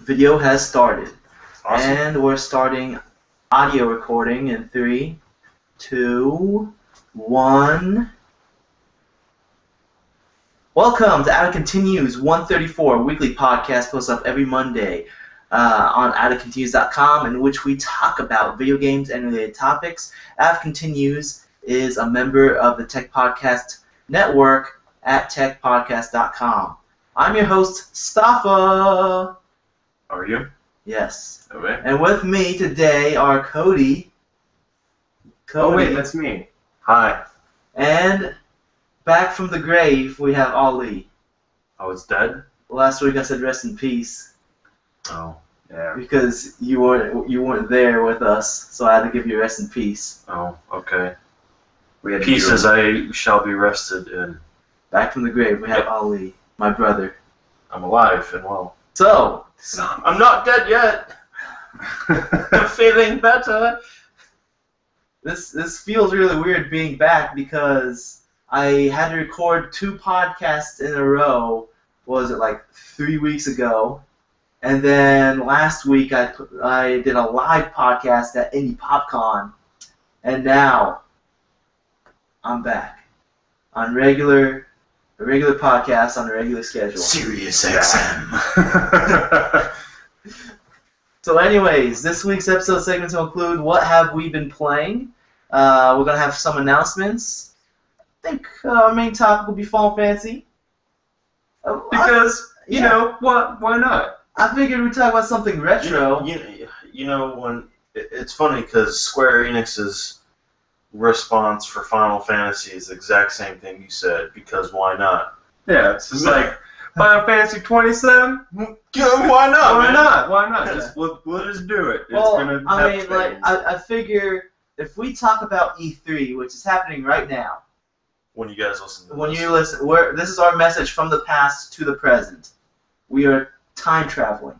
Video has started. Awesome. And we're starting audio recording in 3, 2, 1. Welcome to Ada Continues 134, a weekly podcast posted up every Monday on adacontinues.com, in which we talk about video games and related topics. Ada Continues is a member of the Tech Podcast Network at techpodcast.com. I'm your host, Stafa. Are you? Yes. Okay. And with me today are Cody. Oh wait, that's me. Hi. And back from the grave, we have Ali. I was dead? Last week I said rest in peace Oh. Yeah. because you weren't there with us, so I had to give you rest in peace. Oh, okay. We had to Pieces do I shall be rested in. Back from the grave, we have Yep. Ali, my brother. I'm alive and well. So, I'm not dead yet. I'm feeling better. this feels really weird being back because I had to record 2 podcasts in a row. What was it, like 3 weeks ago? And then last week I did a live podcast at Indie PopCon, and now I'm back on a regular podcast on a regular schedule. Sirius XM. So anyways, this week's episode segments will include what have we been playing. We're going to have some announcements. I think our main topic will be Final Fantasy. Because, you know, why not? I figured we'd talk about something retro. You know when it's funny because Square Enix's response for Final Fantasy is the exact same thing you said. Because why not? Yeah, it's just like Final Fantasy 27. Yeah, why not? Why man? not? Why not? Just we'll just do it. It's Well, gonna I have mean, like, things. I figure if we talk about E3, which is happening right now, When you guys listen to when this. you listen, this is our message from the past to the present. We are time traveling.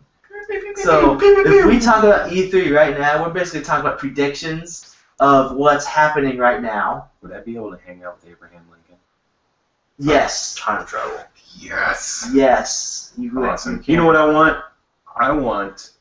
So if we talk about E3 right now, we're basically talking about predictions of what's happening right now. Would I be able to hang out with Abraham Lincoln? Yes. Time travel. Yes. Yes. You would. Awesome. You know what I want? I want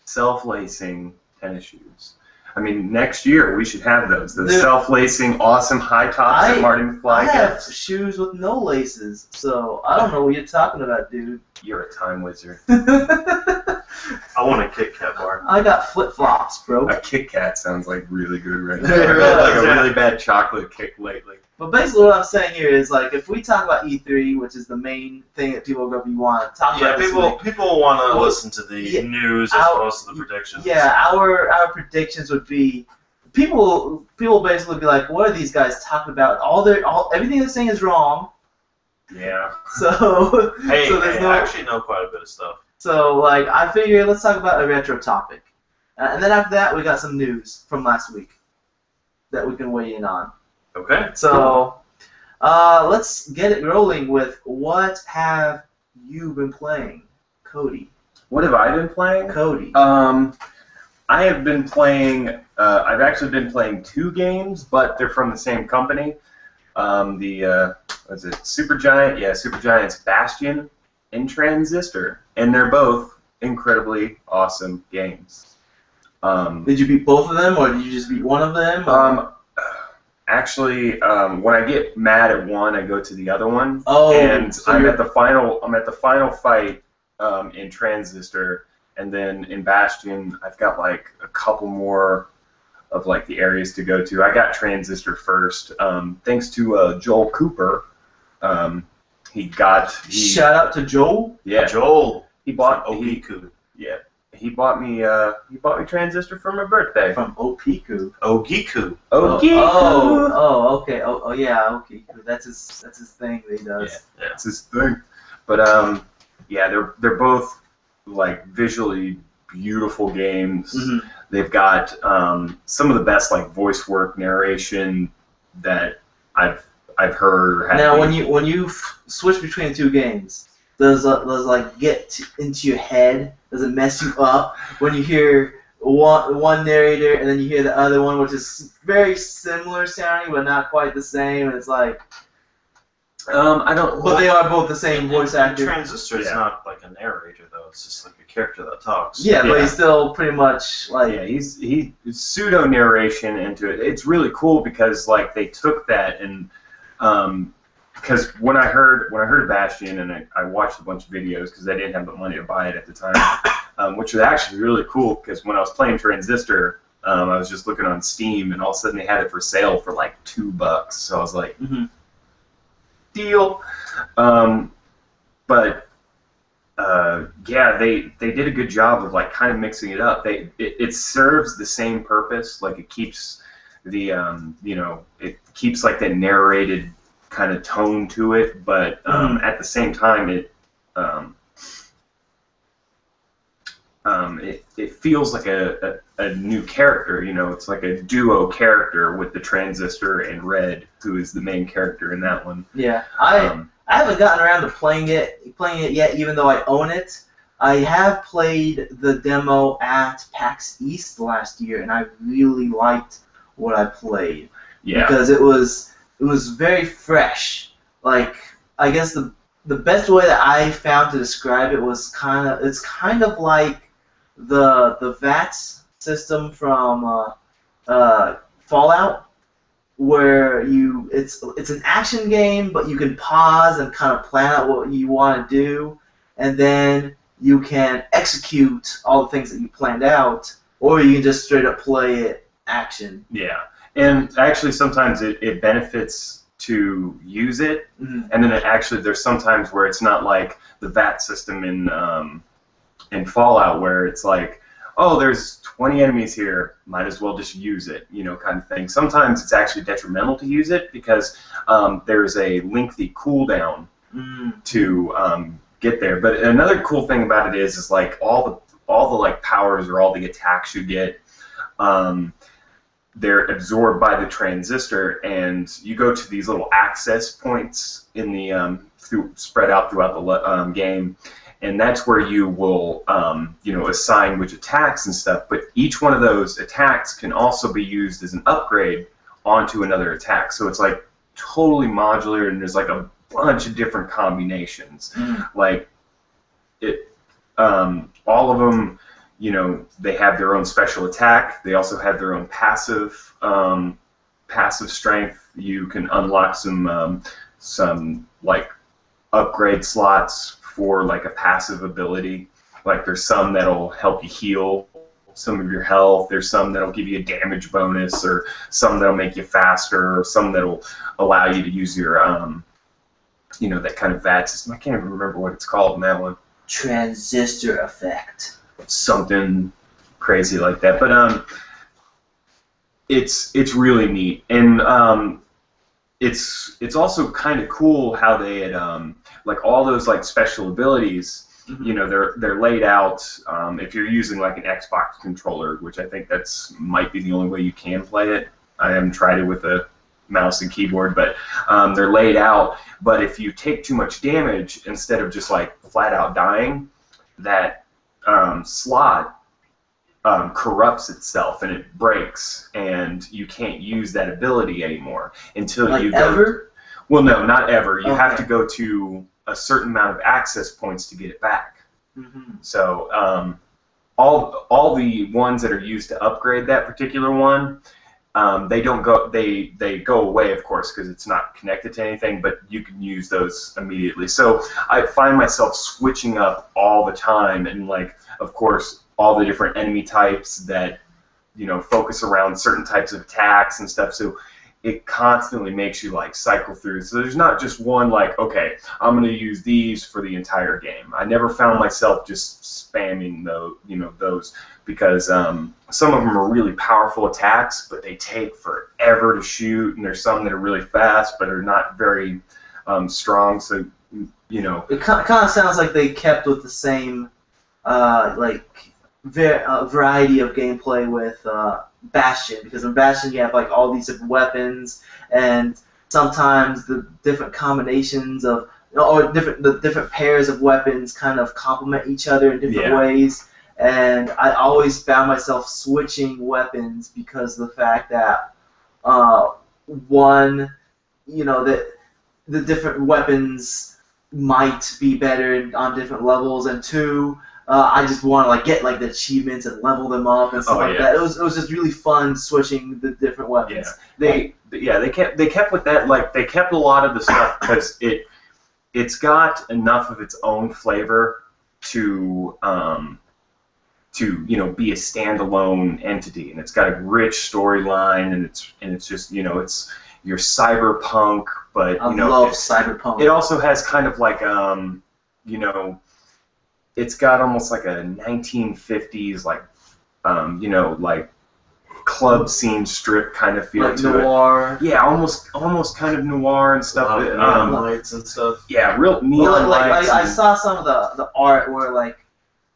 self-lacing tennis shoes. I mean, next year we should have those. The Dude. Self-lacing, awesome high tops that Marty I McFly have gets. shoes with no laces, so I don't know what you're talking about, dude. You're a time wizard. I want a Kit Kat bar. I got flip-flops, bro. A Kit Kat sounds like really good right It now. really Like a does, really bad chocolate kick lately. But basically what I'm saying here is, like, if we talk about E3, which is the main thing that people are going to be wanting to talk Yeah, about this week, people want to Well, listen to the yeah, news as opposed to the predictions. yeah, our predictions would be people basically be like, what are these guys talking about? Everything they're saying is wrong. Yeah. So Hey, so there's I actually know quite a bit of stuff. So like I figured let's talk about a retro topic, and then after that we got some news from last week that we can weigh in on. Okay. So let's get it rolling with what have you been playing, Cody? What have I been playing? Cody. I have been playing. I've actually been playing 2 games, but they're from the same company. What's it? Supergiant. Yeah, Supergiant's Bastion and Transistor, and they're both incredibly awesome games. Did you beat both of them, or did you just beat one of them? Actually, when I get mad at one, I go to the other one. Oh, and so I'm you're- at the final fight in Transistor, and then in Bastion, I've got like a couple more of like the areas to go to. I got Transistor first, thanks to Joel Cooper. Shout out to Joel. Yeah, Joel. he bought Ogiku. he bought me Transistor for my birthday. From Opiku. Ogiku. Okay. Oh, yeah, Opiku. That's his thing that he does. Yeah. That's his thing. But yeah, they're both like visually beautiful games. Mm-hmm. They've got some of the best like voice work narration that I've heard. Now, when you switch between the 2 games, does like into your head? Does it mess you up when you hear one narrator and then you hear the other one, which is very similar sounding but not quite the same? And it's like, I don't. But they are both the same voice actor. Transistor is not like a narrator though. It's just like a character that talks. Yeah, but Yeah. he's still pretty much like. Yeah, he's pseudo narration into it. It's really cool because like they took that and because when I heard of Bastion and I watched a bunch of videos because I didn't have the money to buy it at the time, which was actually really cool because when I was playing Transistor, I was just looking on Steam and all of a sudden they had it for sale for like $2. So I was like, deal. But yeah, they did a good job of like kind of mixing it up. It serves the same purpose, like it keeps the it keeps like that narrated kind of tone to it, but at the same time it feels like a new character. It's like a duo character with the Transistor and Red, who is the main character in that one. Yeah, I haven't gotten around to playing it yet, even though I own it. I have played the demo at PAX East last year, and I really liked what I played. Yeah. Because it was very fresh. Like, I guess the best way that I found to describe it was it's kind of like the VATS system from Fallout, where it's an action game, but you can pause and kind of plan out what you want to do, and then you can execute all the things that you planned out, or you can just straight up play it action. Yeah, and actually sometimes it benefits to use it, and then there's sometimes where it's not like the VAT system in Fallout where it's like, oh, there's 20 enemies here, might as well just use it, kind of thing. Sometimes it's actually detrimental to use it because there's a lengthy cooldown to get there. But another cool thing about it is like all the like powers or all the attacks you get, they're absorbed by the Transistor, and you go to these little access points in the spread out throughout the game. And that's where you will, assign which attacks and stuff. But each one of those attacks can also be used as an upgrade onto another attack. So it's like totally modular, and there's like a bunch of different combinations. Like all of them, they have their own special attack. They also have their own passive strength. You can unlock some like upgrade slots for like a passive ability. Like there's some that'll help you heal some of your health. There's some that'll give you a damage bonus, or some that'll make you faster, or some that'll allow you to use your that kind of VAT system. I can't even remember what it's called in that one. Transistor effect. Something crazy like that. But it's really neat, and it's also kind of cool how they had like all those like special abilities. They're laid out. If you're using like an Xbox controller, which I think might be the only way you can play it. I haven't tried it with a mouse and keyboard, but they're laid out. But if you take too much damage, instead of just like flat out dying, that slot corrupts itself and it breaks, and you can't use that ability anymore until like you go. Ever? Well, no, not ever. You have Okay. to go to a certain amount of access points to get it back. So all the ones that are used to upgrade that particular one, they don't go. They go away, of course, because it's not connected to anything. But you can use those immediately. So I find myself switching up all the time, and like, of course, all the different enemy types that focus around certain types of attacks and stuff. So it constantly makes you like cycle through. So there's not just one like, okay, I'm going to use these for the entire game. I never found myself just spamming those because some of them are really powerful attacks, but they take forever to shoot, and there's some that are really fast but are not very strong. So it kind of sounds like they kept with the same variety of gameplay with Bastion, because in Bastion you have like all these different weapons, and sometimes the different combinations of the different pairs of weapons kind of complement each other in different ways. And I always found myself switching weapons because of the fact that the different weapons might be better on different levels, and 2, I just want to like get like the achievements and level them up and stuff like that. It was just really fun switching the different weapons. They kept with that, like they kept a lot of the stuff because it's got enough of its own flavor to be a standalone entity, and it's got a rich storyline, and it's just it's your cyberpunk, but I love cyberpunk. It also has kind of like it's got almost like a 1950s like like club scene strip kind of feel like to noir. it. Yeah, almost kind of noir and stuff. Neon lights and stuff. Yeah, real neon lights. I saw some of the art where like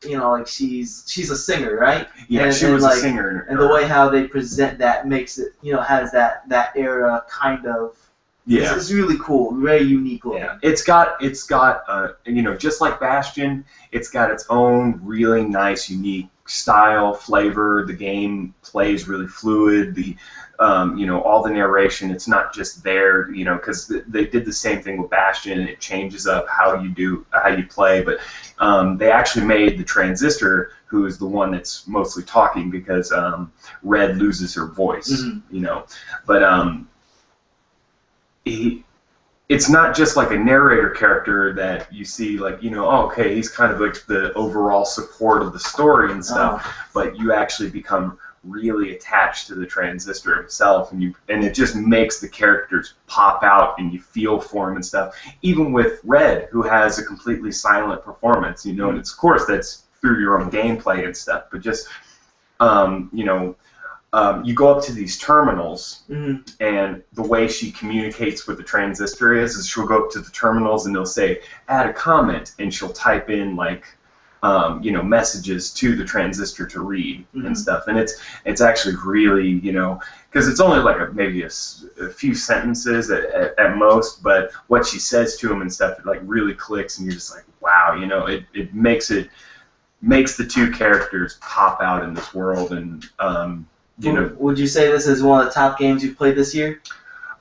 like she's a singer, right? Yeah, she was a singer. And the way how they present that makes it has that era kind of. Yeah, it's really cool, very unique looking. Yeah, it's got just like Bastion, it's got its own really nice, unique style, flavor. The game plays really fluid. The all the narration, it's not just there, because they did the same thing with Bastion, and it changes up how you play. But they actually made the Transistor, who is the one that's mostly talking, because Red loses her voice, but it's not just like a narrator character that you see like okay, he's kind of like the overall support of the story and stuff, but you actually become really attached to the Transistor himself, and it just makes the characters pop out, and you feel for him and stuff. Even with Red, who has a completely silent performance, and it's, of course, that's through your own gameplay and stuff, but just you go up to these terminals, and the way she communicates with the Transistor is she'll go up to the terminals and they'll say, add a comment, and she'll type in like, messages to the Transistor to read and stuff. And it's actually really, because it's only like maybe a few sentences at most, but what she says to him and stuff, it like really clicks, and you're just like, wow, it makes the two characters pop out in this world. And would you say this is one of the top games you've played this year?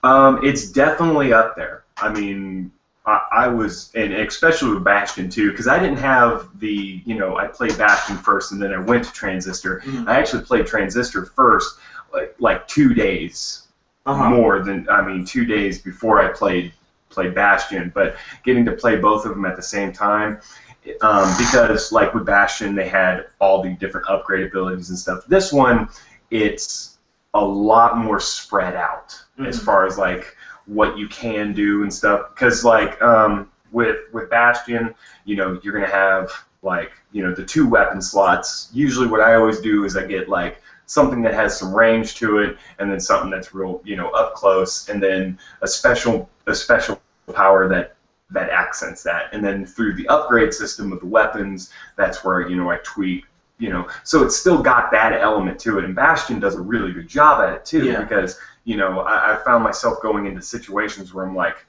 It's definitely up there. I mean, I was, and especially with Bastion too, because I didn't have the, I played Bastion first, and then I went to Transistor. I actually played Transistor first, like 2 days more than, 2 days before I played Bastion. But getting to play both of them at the same time, because like with Bastion, they had all the different upgrade abilities and stuff. This one, it's a lot more spread out as far as like what you can do and stuff. Because like with Bastion, you're gonna have like the 2 weapon slots. Usually, what I always do is I get like something that has some range to it, and then something that's real up close, and then a special power that accents that. And then through the upgrade system of the weapons, that's where I tweak. So it's still got that element to it, and Bastion does a really good job at it too, because I found myself going into situations where I'm like,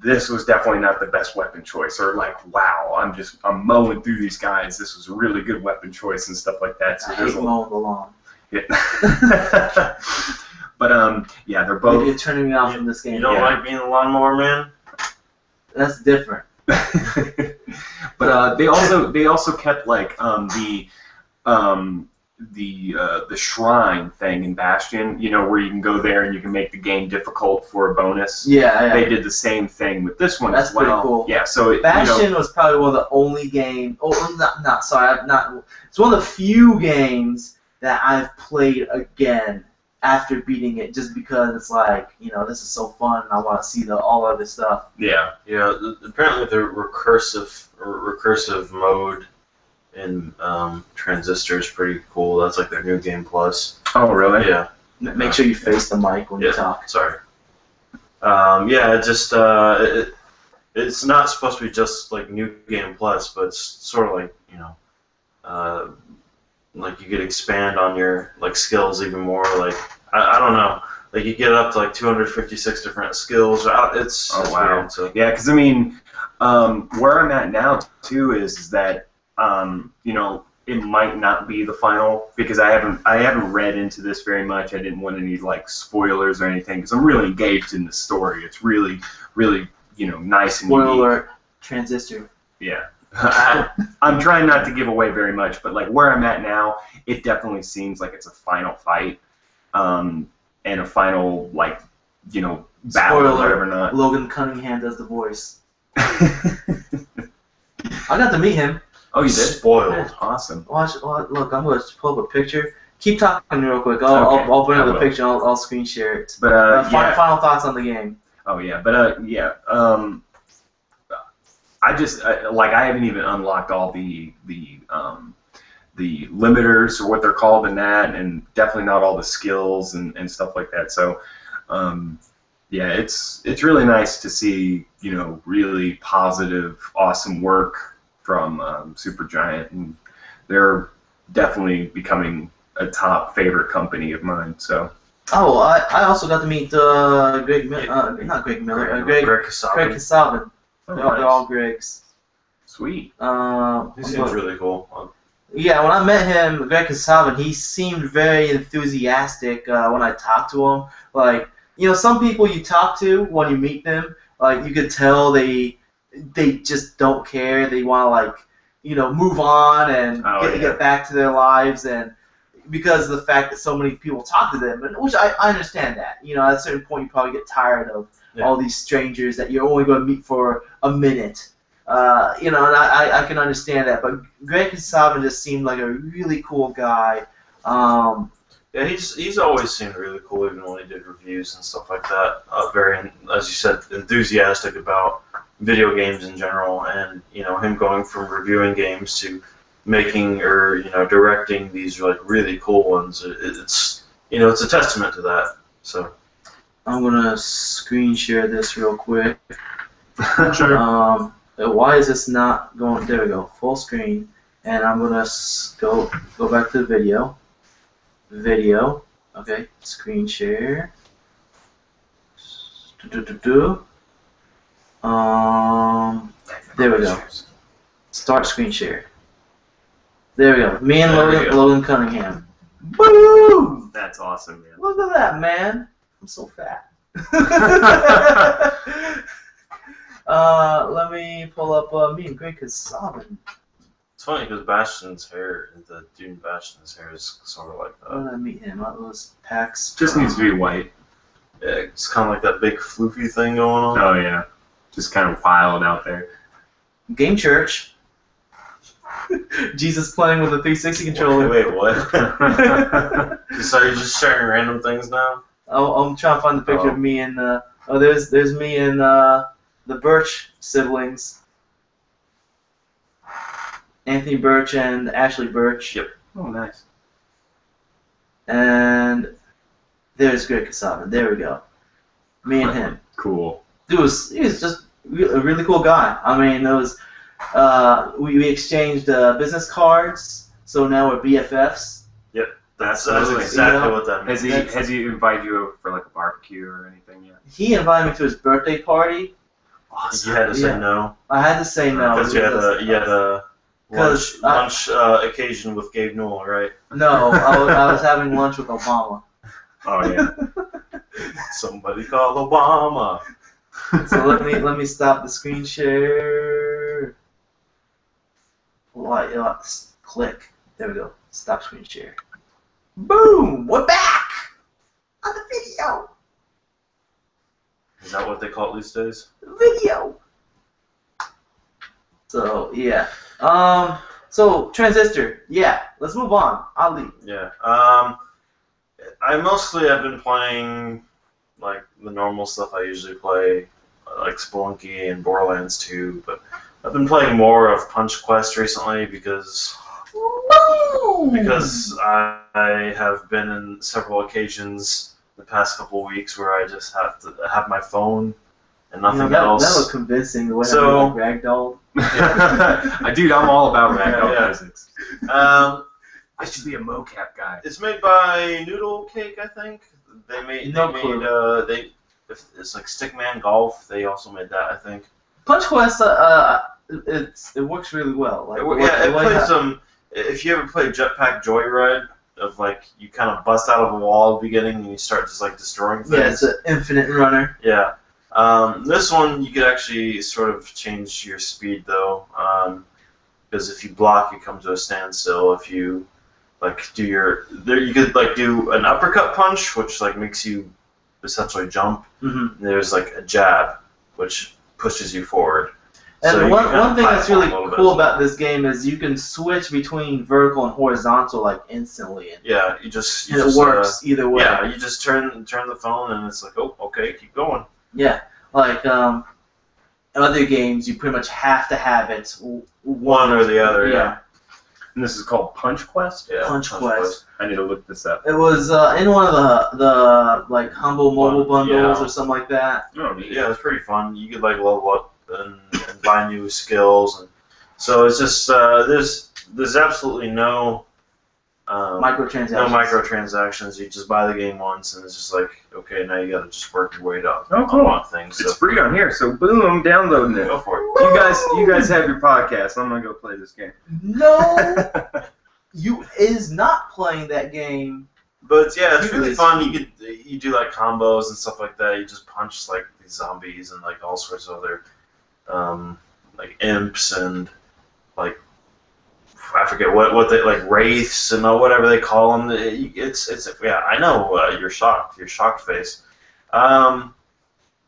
this was definitely not the best weapon choice, or like, wow, I'm mowing through these guys, this was a really good weapon choice and stuff like that. So I hate mowing the lawn. Yeah. But yeah, they're both. You're turning me off from this game. You don't like being a lawnmower man? That's different. But they also kept like the shrine thing in Bastion, where you can go there and you can make the game difficult for a bonus. Yeah. They did the same thing with this one as well. That's pretty cool. Yeah, so Bastion was probably one of the only games. It's one of the few games that I've played again after beating it, just because it's like, this is so fun, and I want to see all other stuff. Yeah. Yeah. Apparently, the recursive mode in Transistor is pretty cool. That's like their new game plus. Oh, really? Yeah. Make sure you face the mic when you talk. Sorry. It just it's not supposed to be just like new game plus, but it's sort of like like you could expand on your like skills even more. Like I don't know, like you get up to like 256 different skills. It's wow. Weird, so. Yeah, because where I'm at now too is that it might not be the final, because I haven't read into this very much. I didn't want any like spoilers or anything, because I'm really engaged in the story. It's really, really, nice and Spoiler unique. alert, Transistor. Yeah. I'm trying not to give away very much, but like where I'm at now, it definitely seems like it's a final fight, and a final battle Spoiler or whatever. Not. Logan Cunningham does the voice. I got to meet him. Oh, you did? Spoiled. Yeah. Awesome. Look, I'm going to pull up a picture. Keep talking real quick. Okay, I'll bring I up the will. picture and I'll screen share it. But Final thoughts on the game. Oh yeah, but I just I haven't even unlocked all the limiters or what they're called in that, and definitely not all the skills and stuff like that. So yeah, it's really nice to see really positive, awesome work from Supergiant, and they're definitely becoming a top favorite company of mine. So. Oh, I also got to meet Greg Miller, not Greg Miller, Greg Kasavin. Oh, They're nice. all Gregs. Sweet. He seems really cool. Yeah, when I met him, Greg Kasavin, he seemed very enthusiastic when I talked to him. Like, some people you talk to when you meet them, like you could tell they just don't care. They want to move on and get back to their lives, and because of the fact that so many people talk to them, and which I understand that. At a certain point you probably get tired of all these strangers that you're only going to meet for a minute. And I can understand that. But Greg Kasavin just seemed like a really cool guy. Yeah, he's always seemed really cool, even when he did reviews and stuff like that. Very, as you said, enthusiastic about video games in general, and him going from reviewing games to making or directing these really cool ones. It's it's a testament to that. So I'm gonna screen share this real quick. Sure. Why is this not going? There we go, full screen. And I'm gonna go back to the video. Video. Okay, screen share. There we go. Start screen share. There we go. Me and Logan Cunningham. Boom! That's awesome, man. Look at that, man. I'm so fat. Let me pull up me and Greg Kasavin. it's funny because Bastion's hair, the Dune Bastion's hair, is sort of like that. Where did I meet him? That was PAX. Just needs to be white. Yeah, it's kind of like that big floofy thing going on. Oh yeah, just kind of wild out there. Game Church. Jesus playing with a 360 controller. Wait, what? So you're just sharing random things now? I'm trying to find the picture of me and there's me and the Birch siblings. Anthony Birch and Ashley Birch. Yep. Oh, nice. And there's Greg Kasavin. There we go. Me and him. Cool. He was just a really cool guy. I mean, it was we exchanged business cards, so now we're BFFs. Yep. That's Absolutely. exactly what that means. Has he invited you over for like a barbecue or anything yet? He invited me to his birthday party. You had to say no. I had to say no. Because you had a lunch occasion with Gabe Newell, right? No, I was having lunch with Obama. Oh yeah. Somebody call Obama. So let me stop the screen share. Click. There we go. Stop screen share. Boom! We're back on the video. Is that what they call it these days? Video. So yeah. So Transistor. Yeah. Let's move on. Ali. Yeah. I mostly have been playing like the normal stuff I usually play, like Spelunky and Borderlands 2, but I've been playing more of Punch Quest recently because I have been in several occasions the past couple of weeks where I just have to have my phone and nothing else. That was convincing. The way So- I ragdolled. Dude, I'm all about ragdoll Yeah. physics. I should be a mocap guy. It's made by Noodle Cake, I think. It's like Stickman Golf. They also made that, I think. Punch Quest. It works really well. Like It plays if you ever played Jetpack Joyride, of like you kind of bust out of a wall at the beginning and you start just like destroying things. Yeah, it's an infinite runner. Yeah. This one you could actually sort of change your speed though, because if you block, you come to a standstill. If you like you could like do an uppercut punch, which like makes you essentially jump. Mm-hmm. And there's like a jab, which pushes you forward. And So one thing that's really cool about this. this game is you can switch between vertical and horizontal like instantly. Yeah, you just It works either way. Yeah, you just turn the phone and it's like, oh, okay, keep going. Yeah, like other games, you pretty much have to have it One or the other. Yeah. And this is called Punch Quest? Yeah. Punch Quest. I need to look this up. It was in one of the like humble mobile bundles Yeah. or something like that. Oh, neat. Yeah, it's pretty fun. You could like level up and buy new skills, and so it's just there's absolutely no Microtransactions. no microtransactions. You just buy the game once, and it's just like, okay, now you got to just work your way up. Oh, cool. Unlock things. So It's free on here, so boom, I'm downloading it. go for it. You guys have your podcast. I'm gonna go play this game. No, you is not playing that game. But yeah, it's really It's fun. You do like combos and stuff like that. You just punch like these zombies and like all sorts of other like imps and like I forget what they like wraiths and whatever they call them. It's yeah, I know you're shocked. Your shocked face. But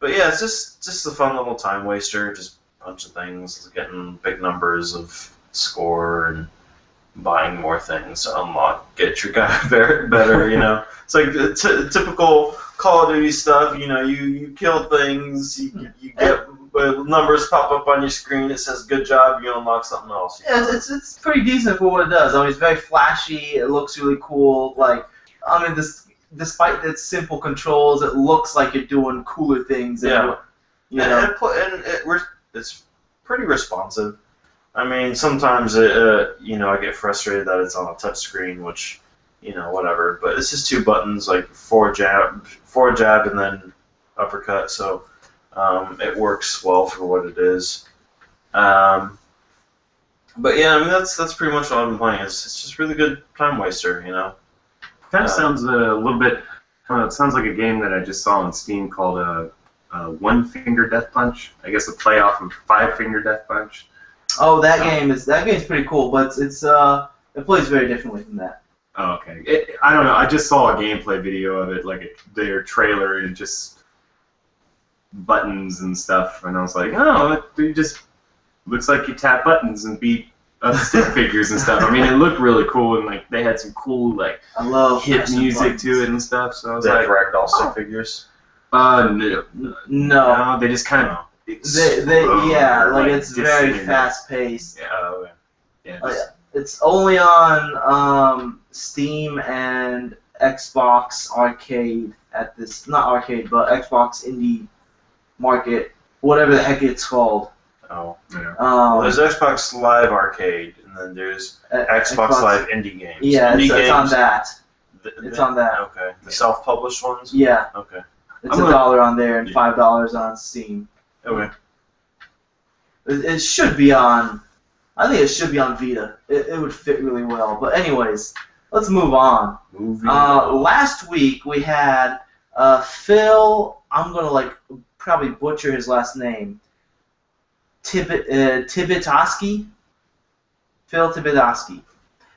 yeah, it's just a fun little time waster. Just punching things, getting big numbers of score and buying more things to unlock, get your guy better, you know. It's like the typical Call of Duty stuff, you know, you kill things, you get numbers pop up on your screen, it says good job, you unlock something else. Yeah, it's pretty decent for what it does. I mean, it's very flashy, it looks really cool, like, I mean, despite its simple controls, it looks like you're doing cooler things. Yeah. You know. It's pretty responsive. I mean, sometimes I get frustrated that it's on a touch screen, which, whatever. But it's just two buttons, like forward jab, and then uppercut. So it works well for what it is. But yeah, I mean that's pretty much what I've been playing. It's just really good time waster, Kind of sounds a little bit. It sounds like a game that I just saw on Steam called One Finger Death Punch. I guess a play off of Five Finger Death Punch. Oh, that game's pretty cool, but it plays very differently from that. Oh, okay. I don't know. I just saw a gameplay video of it, like their trailer, and just buttons and stuff, and I was like, oh, it just looks like you tap buttons and beat up stick figures and stuff. I mean, it looked really cool, and like they had some cool I love hit pressing music buttons. to it and stuff. So I was Is that like, for ragdoll stick figures? No. No. They just kind of. It's very disintegrate. fast paced. Oh, Yeah. Oh, yeah. It's only on Steam and Xbox Arcade at this, not arcade, but Xbox Indie Market, whatever the heck it's called. Oh. Yeah. Well, there's Xbox Live Arcade, and then there's Xbox Live Indie Games. Yeah, Indie it's on games, that. It's on that. Okay. The self-published ones? Yeah. Okay. It's $1 on there and $5 on Steam. Okay. It should be on. I think it should be on Vita. It would fit really well. But anyways, let's move on. Last week we had Phil. I'm gonna probably butcher his last name. Tibitoski. Phil Tibitoski.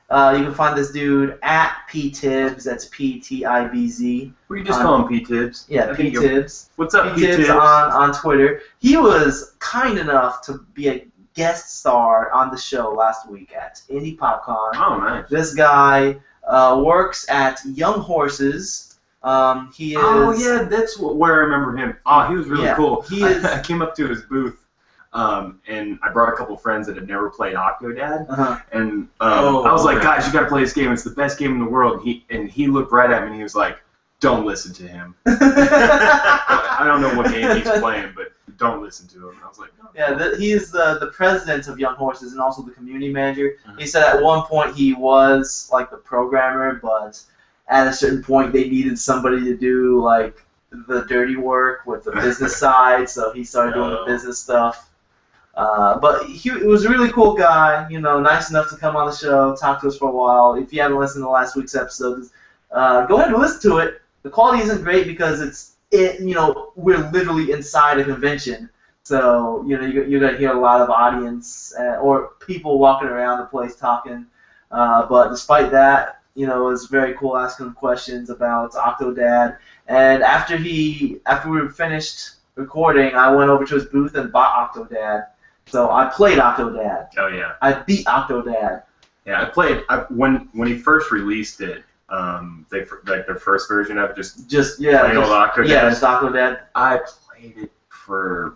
You can find this dude at PTibs. That's PTIBZ. We just call him P-Tibbs. Yeah, PTibs. What's up, P-Tibbs P-Tibbs? on Twitter. He was kind enough to be a guest star on the show last week at Indie PopCon. Oh, nice. This guy works at Young Horses. He is. Oh, yeah, that's where I remember him. Oh, he was really cool. He is. I came up to his booth, and I brought a couple friends that had never played Octodad, Uh-huh. and I was like, guys, you gotta play this game. It's the best game in the world. And he looked right at me and he was like, don't listen to him. I don't know what game he's playing, but don't listen to him. And I was like, no. Yeah, he is the president of Young Horses and also the community manager. He said at one point he was like the programmer, but at a certain point they needed somebody to do the dirty work with the business side, so he started doing the business stuff. But he was a really cool guy, nice enough to come on the show, talk to us for a while. If you haven't listened to last week's episode, go ahead and listen to it. The quality isn't great because we're literally inside a convention. So, you're going to hear a lot of audience or people walking around the place talking. But despite that, it was very cool asking him questions about Octodad. And after we were finished recording, I went over to his booth and bought Octodad. So I played Octodad. Oh yeah. I beat Octodad. Yeah, I played when he first released it. Their first version of it, just plain old Octodad. Yeah, just Octodad. I played it for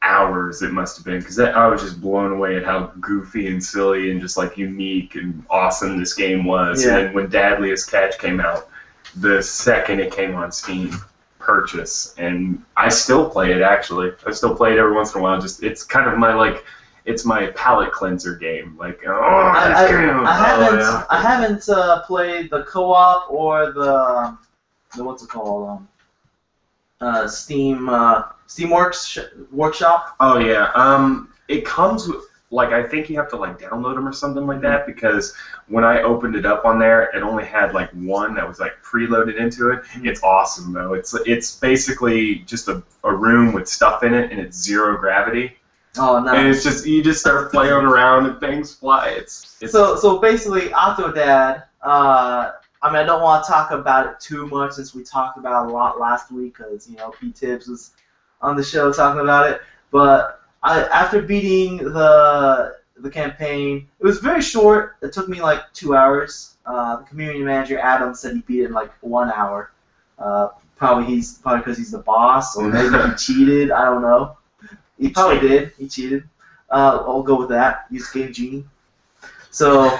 hours. It must have been because I was just blown away at how goofy and silly and just like unique and awesome this game was. Yeah. And then when Dadliest Catch came out, the second it came on Steam, purchase, and I still play it actually. I still play it every once in a while. Just it's kind of it's my palate cleanser game. Like I haven't played the co-op or the what's it called Steam Workshop. Oh yeah. It comes with I think you have to download them or something like that because when I opened it up on there, it only had one that was preloaded into it. It's awesome though. It's basically just a room with stuff in it and it's zero gravity. Oh, nice. And it's just you just start playing around and things fly. It's so basically Octodad. I don't want to talk about it too much since we talked about it a lot last week because Pete Tibbs was on the show talking about it. But after beating the campaign, it was very short. It took me 2 hours. The community manager Adam said he beat it in 1 hour. Probably because he's the boss, or maybe he cheated. I don't know. He probably did. He cheated. I'll go with that. Use Game Genie. So,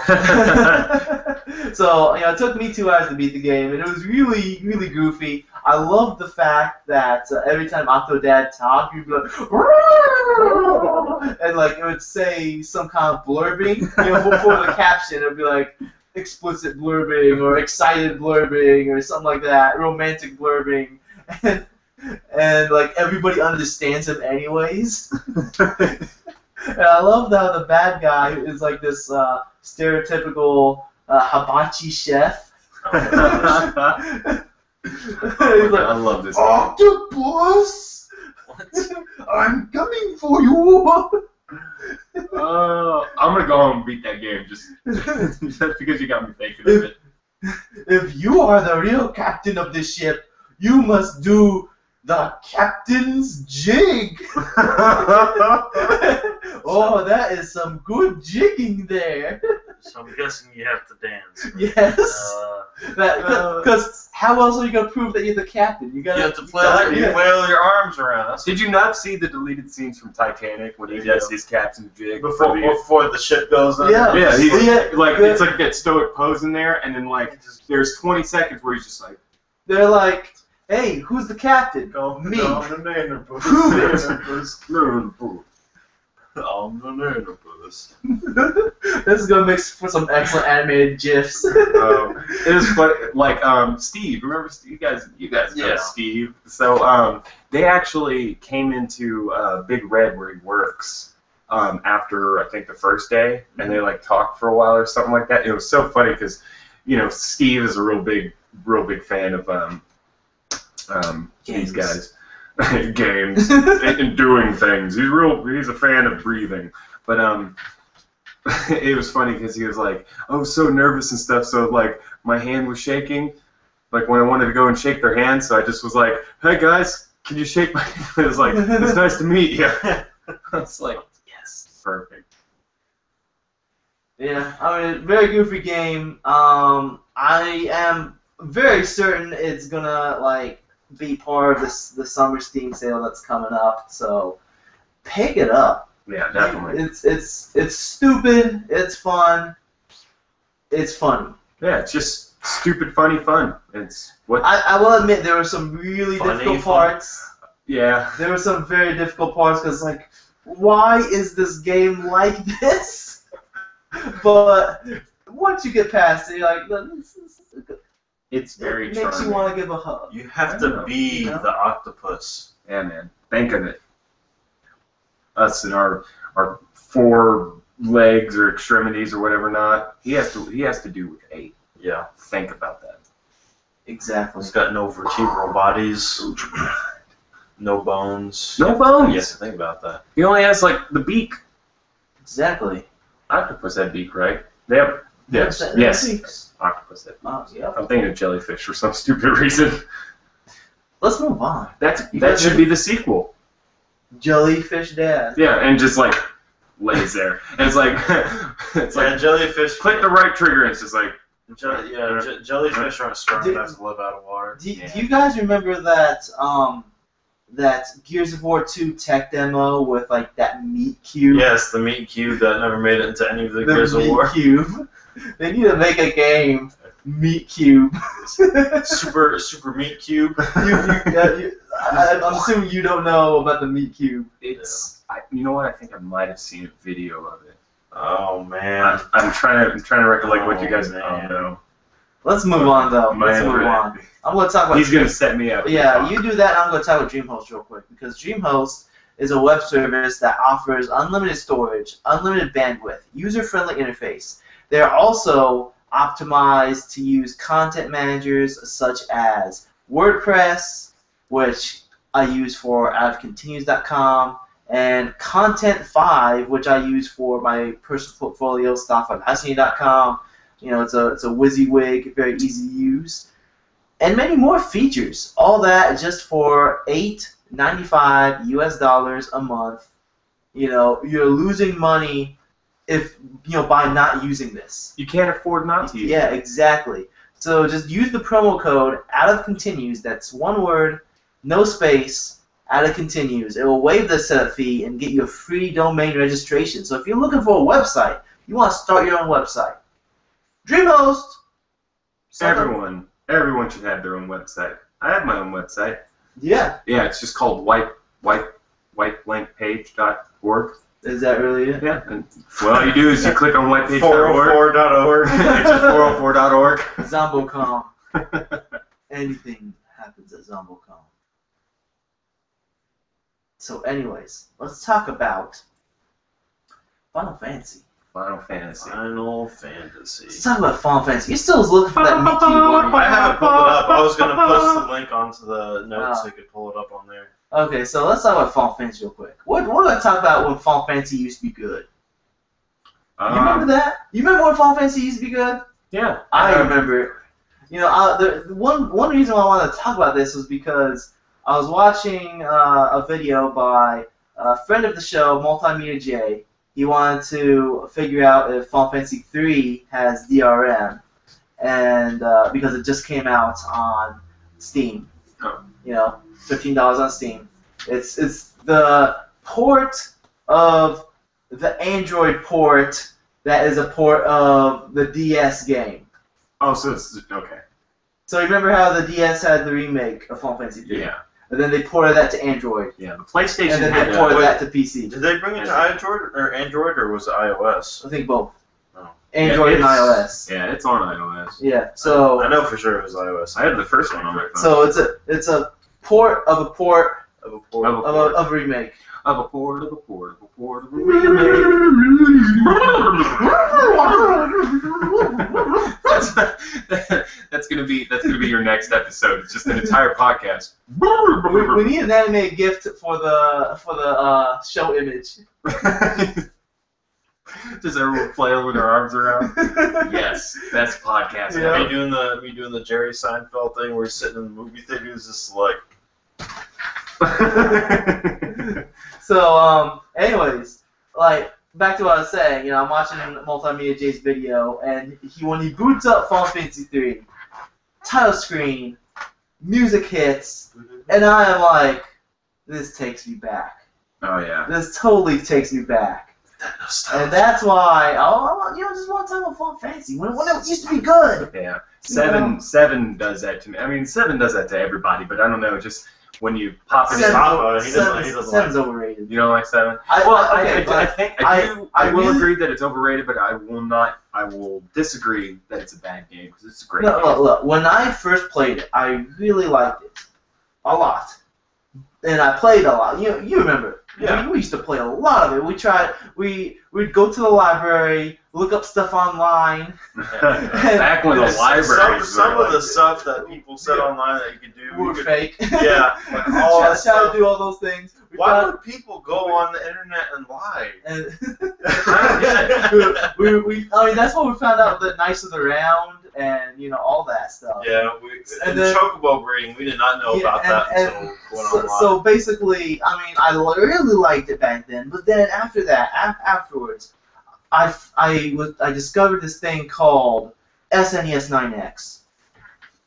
it took me 2 hours to beat the game, and it was really, really goofy. I love the fact that every time Octodad talked, you'd be like, and it would say some kind of blurbing, before the caption. It would be explicit blurbing or excited blurbing or something like that, romantic blurbing, and everybody understands him anyways. And I love how the bad guy is this stereotypical hibachi chef. I love this. Octopus! I'm coming for you! I'm gonna go home and beat that game just because you got me thinking of it. If you are the real captain of this ship, you must do the captain's jig. Oh, that is some good jigging there. So I'm guessing you have to dance. Yes. Because how else are you gonna prove that you're the captain? You have to flail your arms around. Did you not see the deleted scenes from Titanic when he does his captain's jig before the ship goes under? Yeah. It's that stoic pose in there, and then there's 20 seconds where he's just they're like, hey, who's the captain? Me. I'm the nanopus. This is gonna make for some excellent animated gifs. It was funny. Steve. Remember Steve? You guys know Steve. So they actually came into Big Red where he works after I think the first day, and they talked for a while or something like that. It was so funny because Steve is a real big fan of these guys. Games and doing things. He's a fan of breathing. But it was funny because he was I was so nervous and stuff, so my hand was shaking when I wanted to go and shake their hand, so I just was hey guys, can you shake my hand? It was it's nice to meet you. I was yes, perfect. Yeah, very goofy game. I am very certain it's gonna be part of the summer Steam sale that's coming up, so pick it up. Yeah, definitely. It's stupid. It's fun. It's funny. Yeah, it's just stupid, funny fun. It's what I will admit there were some really difficult parts. Yeah. There were some very difficult parts because why is this game like this? But once you get past it, you're this is good. It's very It makes you want to give a hug. You have to be the octopus. Yeah, man. Think of it. us and our 4 legs or extremities or whatever not. He has to do with 8. Yeah. Think about that. Exactly. He's got no vertebral bodies, no bones. No bones. Yes, think about that. He only has like the beak. Exactly. Octopus had beak, right? They have. Yes. That's Yes. beaks. Octopus had beak. Yeah. I'm thinking of jellyfish for some stupid reason. Let's move on. That should be the sequel. Jellyfish Dad. Yeah, and just like lays there. And it's like Jellyfish. click the right trigger and it's just like Jellyfish aren't strong enough to live out of water. Do you guys remember that that Gears of War 2 tech demo with like that meat cube? Yes, the meat cube that never made it into any of the Gears of meat War. cube. They need to make a game, Meat Cube. super meat cube. I'm assuming you don't know about the Meat Cube. You know what? I think I might have seen a video of it. Oh man. I'm trying to recollect what you guys man. know. Let's move on though. Let's move on. I'm going to talk about. He's gonna set me up. Yeah, you do that. I'm going to talk about DreamHost real quick because DreamHost is a web service that offers unlimited storage, unlimited bandwidth, user-friendly interface. They're also optimized to use content managers such as WordPress, which I use for out of Continues.com, and Content5, which I use for my personal portfolio stuff on Destiny.com. You know, it's a WYSIWYG, very easy to use, and many more features. All that just for $8.95 US a month. You know, you're losing money if by not using this. You can't afford not to use it. Yeah, exactly. So just use the promo code out of Continues. That's one word, no space, out of Continues. It will waive the setup fee and get you a free domain registration. So if you're looking for a website, you want to start your own website. DreamHost. Everyone should have their own website. I have my own website. Yeah. Yeah, it's just called whiteblankpage.org. Is that really it? Yeah. And all you do is you click on whitepage.org. 404.org. It's just 404.org. Zombocom. Anything happens at Zombocom. So anyways, let's talk about Final Fantasy. Final Fantasy. Let's talk about Final Fantasy. You're still looking for that Meat Cube. I haven't pulled it up. I was going to post the link onto the notes so you could pull it up on there. Okay, so let's talk about Final Fantasy real quick. What do I talk about when Final Fantasy used to be good? You remember that? You remember when Final Fantasy used to be good? Yeah. I remember it. You know, the one reason why I wanted to talk about this was because I was watching a video by a friend of the show, Multimedia J. He wanted to figure out if Final Fantasy 3 has DRM, and because it just came out on Steam. Oh. You know, $15 on Steam. It's the port of the Android port that is a port of the DS game. Oh, so it's okay. So remember how the DS had the remake of Final Fantasy 3? Yeah. And then they ported that to Android. Yeah. The PlayStation And then had they ported that to PC. Did they bring it to Android or was it iOS? I think both. Oh. Android and iOS. Yeah, it's on iOS. Yeah. So I know for sure it was iOS. I had the first one on my phone. So it's a port of a port Of a port. of a remake. Of a port of a port of a port of a That's gonna be your next episode. It's just an entire podcast. We need an animated gift for the show image. Just everyone flailing with their arms around. Yes, that's podcast. Yeah. Me doing the Jerry Seinfeld thing where he's sitting in the movie theaters, just like. So, anyways, like, back to what I was saying, I'm watching Multimedia J's video, and when he boots up Final Fantasy 3, title screen, music hits, and I am like, this takes me back. Oh yeah. This totally takes me back. And that's why, just want to talk about Final Fantasy, when it used to be good. Yeah. Seven does that to me. I mean, 7 does that to everybody, but I don't know, just when you pop it in. He doesn't Seven's overrated. You don't like 7? I will agree that it's overrated, but I will disagree that it's a bad game because it's a great game. Look, when I first played it, I really liked it a lot, and I played a lot. You remember Yeah. We used to play a lot of it. We'd go to the library, look up stuff online. Back when the library some of the stuff that people said online that you could do were fake. Yeah, like all that try stuff. to do all those things. Why would people go on the internet and lie? I mean, that's what we found out. The Knights of the Round and all that stuff. Yeah, and the chocobo breeding, we did not know about that until we went online. So basically, I mean, I really liked it back then, but then after that, afterwards, I discovered this thing called SNES 9X,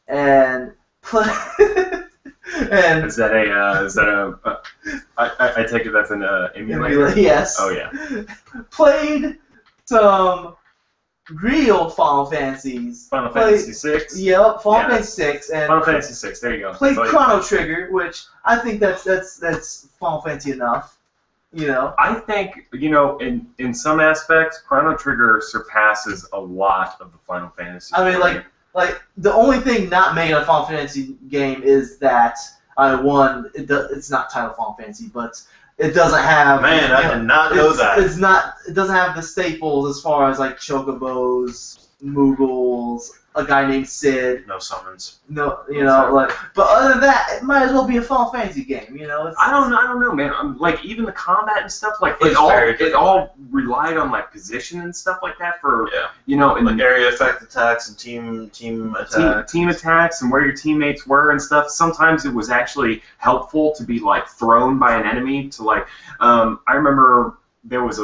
and and is that a I take it that's an emulator? Yes. Oh yeah. Played some real Final Fantasies. Final Fantasy 6. Yep, Final Fantasy 6 and Final Fantasy 6. There you go. played Chrono Trigger, which I think that's Final Fantasy enough. I think in some aspects, Chrono Trigger surpasses a lot of the Final Fantasy. I mean, like the only thing not made a Final Fantasy game is that it's not titled Final Fantasy, but it doesn't have. Man, I did not know that. It doesn't have the staples as far as like Chocobos, Moogles, a guy named Sid. No summons. No, but other than that, it might as well be a Final Fantasy game. I don't know, man. Like even the combat and stuff, like It's it all relied on like position and stuff like that for and like area effect attacks and team attacks. Team attacks and where your teammates were and stuff. Sometimes it was actually helpful to be like thrown by an enemy to like. I remember. There was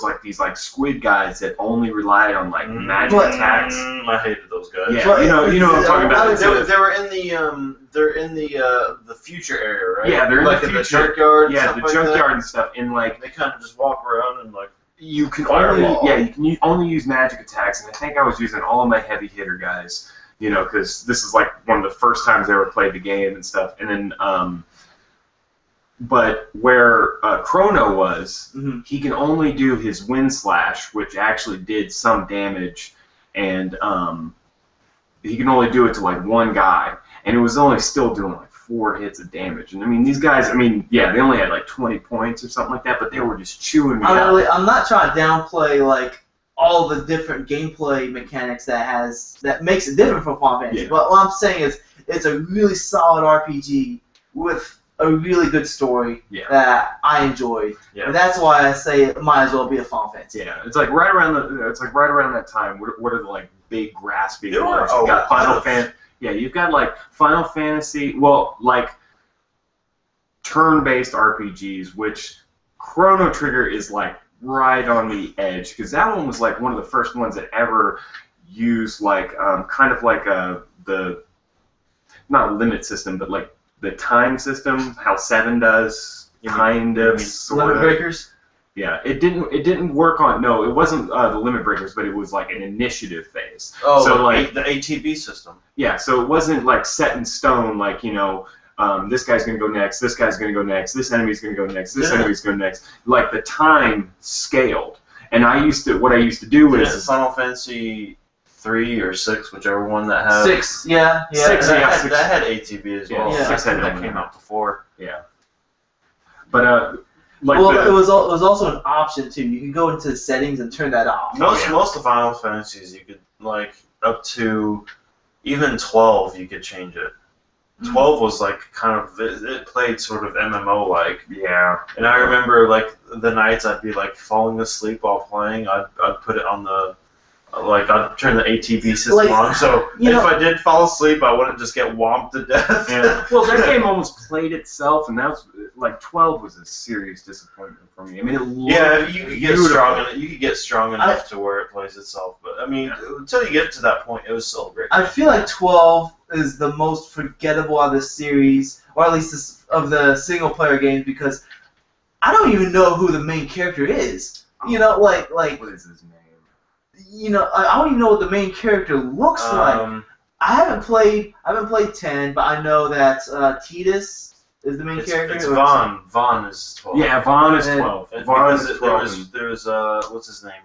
like these like squid guys that only relied on like magic attacks. I hated those guys. Yeah, you know what I'm talking about. They were in the future area, right? Yeah, they're like in the future. junkyard. Yeah, the junkyard and stuff. And like they kind of just walk around and like you can fireball. only use magic attacks. And I think I was using all of my heavy hitter guys. Because this is like one of the first times I ever played the game and stuff. And then but where Chrono was, he can only do his wind slash, which actually did some damage, and he can only do it to like one guy, and it was only still doing like 4 hits of damage. And I mean, these guys, they only had like 20 points or something like that, but they were just chewing me out. I'm not trying to downplay like all the different gameplay mechanics that makes it different from Final Fantasy. Yeah. But what I'm saying is, it's a really solid RPG with a really good story that I enjoyed. Yeah. And that's why I say it might as well be a Final Fantasy. Yeah, it's like right around that time. What are the like big grasping words? You've got you've got like Final Fantasy. Well, like turn-based RPGs, which Chrono Trigger is like right on the edge because that one was like one of the first ones that ever used like kind of like the not limit system, but like the time system, how 7 does, kind of, sort Limit of. Breakers? Yeah, it didn't work on. No, it wasn't the limit breakers, but it was like an initiative phase. Oh, so like the ATB system. Yeah, so it wasn't like set in stone. Like this guy's gonna go next. This guy's gonna go next. This enemy's gonna go next. This enemy's going next. Like the time scaled, and what I used to do is Final Fantasy 3 or 6, whichever one that had 6. Yeah. 6. That had ATB as well. Yeah. 6 had that came out before. Yeah, but like it was also an option too. You could go into the settings and turn that off. Most of Final Fantasies you could like up to even 12 you could change it. 12 was like kind of it played sort of MMO like. Yeah. And I remember like the nights I'd be like falling asleep while playing. I'd put it on the I'd turn the ATB system on, so if I did fall asleep, I wouldn't just get whomped to death. Yeah. Well, that game almost played itself, and that was like 12 was a serious disappointment for me. I mean, you could get strong. You could get strong enough to where it plays itself, but I mean, until you get to that point, it was still great. I feel like 12 is the most forgettable of the series, or at least of the single-player games, because I don't even know who the main character is. What is his name? I don't even know what the main character looks like. I haven't played 10, but I know that Tidus is the main character. It's Vaughn. Vaughn is 12. Yeah, Vaughn is 12. Vaughn is 12. There's what's his name?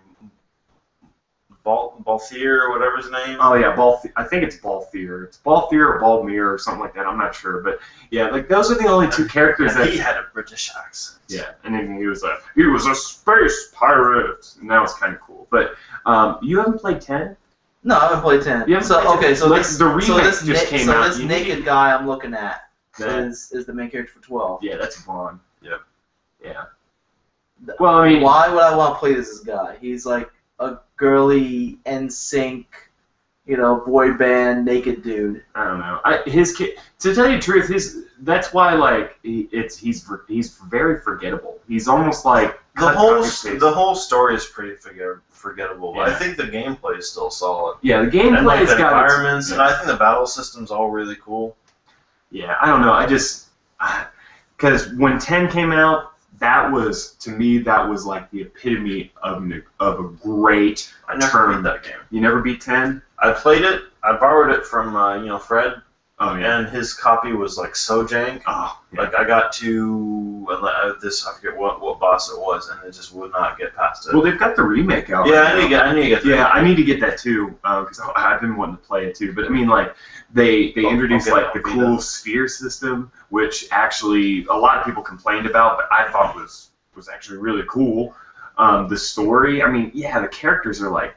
Balthier or whatever his name. Oh yeah, I think it's Balthier. It's Balthier or Balmir or something like that. I'm not sure, but yeah, like those are the only two characters And that he had a British accent. Yeah, and then he was a space pirate, and that was kind of cool. But you haven't played 10? No, I haven't played 10. You haven't played 10? So Like, this the remake just came out. this naked guy I'm looking at That- is the main character for 12. Yeah, that's Vaughn. Yep. Yeah. Well, I mean, Why would I want to play this guy? He's like a girly NSYNC, boy band naked dude. I don't know. To tell you the truth, that's why like he's very forgettable. He's almost like The whole story is pretty forgettable. But Yeah. I think the gameplay is still solid. Yeah, the And gameplay's like the got environments, its, and I think the battle system's all really cool. Yeah, I don't know. Because when 10 came out, to me that was like the epitome of a great I never turn. beat that game. You never beat 10? I played it. I borrowed it from Fred, Oh yeah. and his copy was like so jank. Oh yeah. Like I got to I forget what boss it was, and it just would not get past it. Well, they've got the remake out. Yeah, right I need to get that. Yeah, I need to get that too because I've been wanting to play it too. But I mean, like they introduced like the cool sphere system, which actually a lot of people complained about, but I thought was actually really cool. The story, I mean, yeah, the characters are like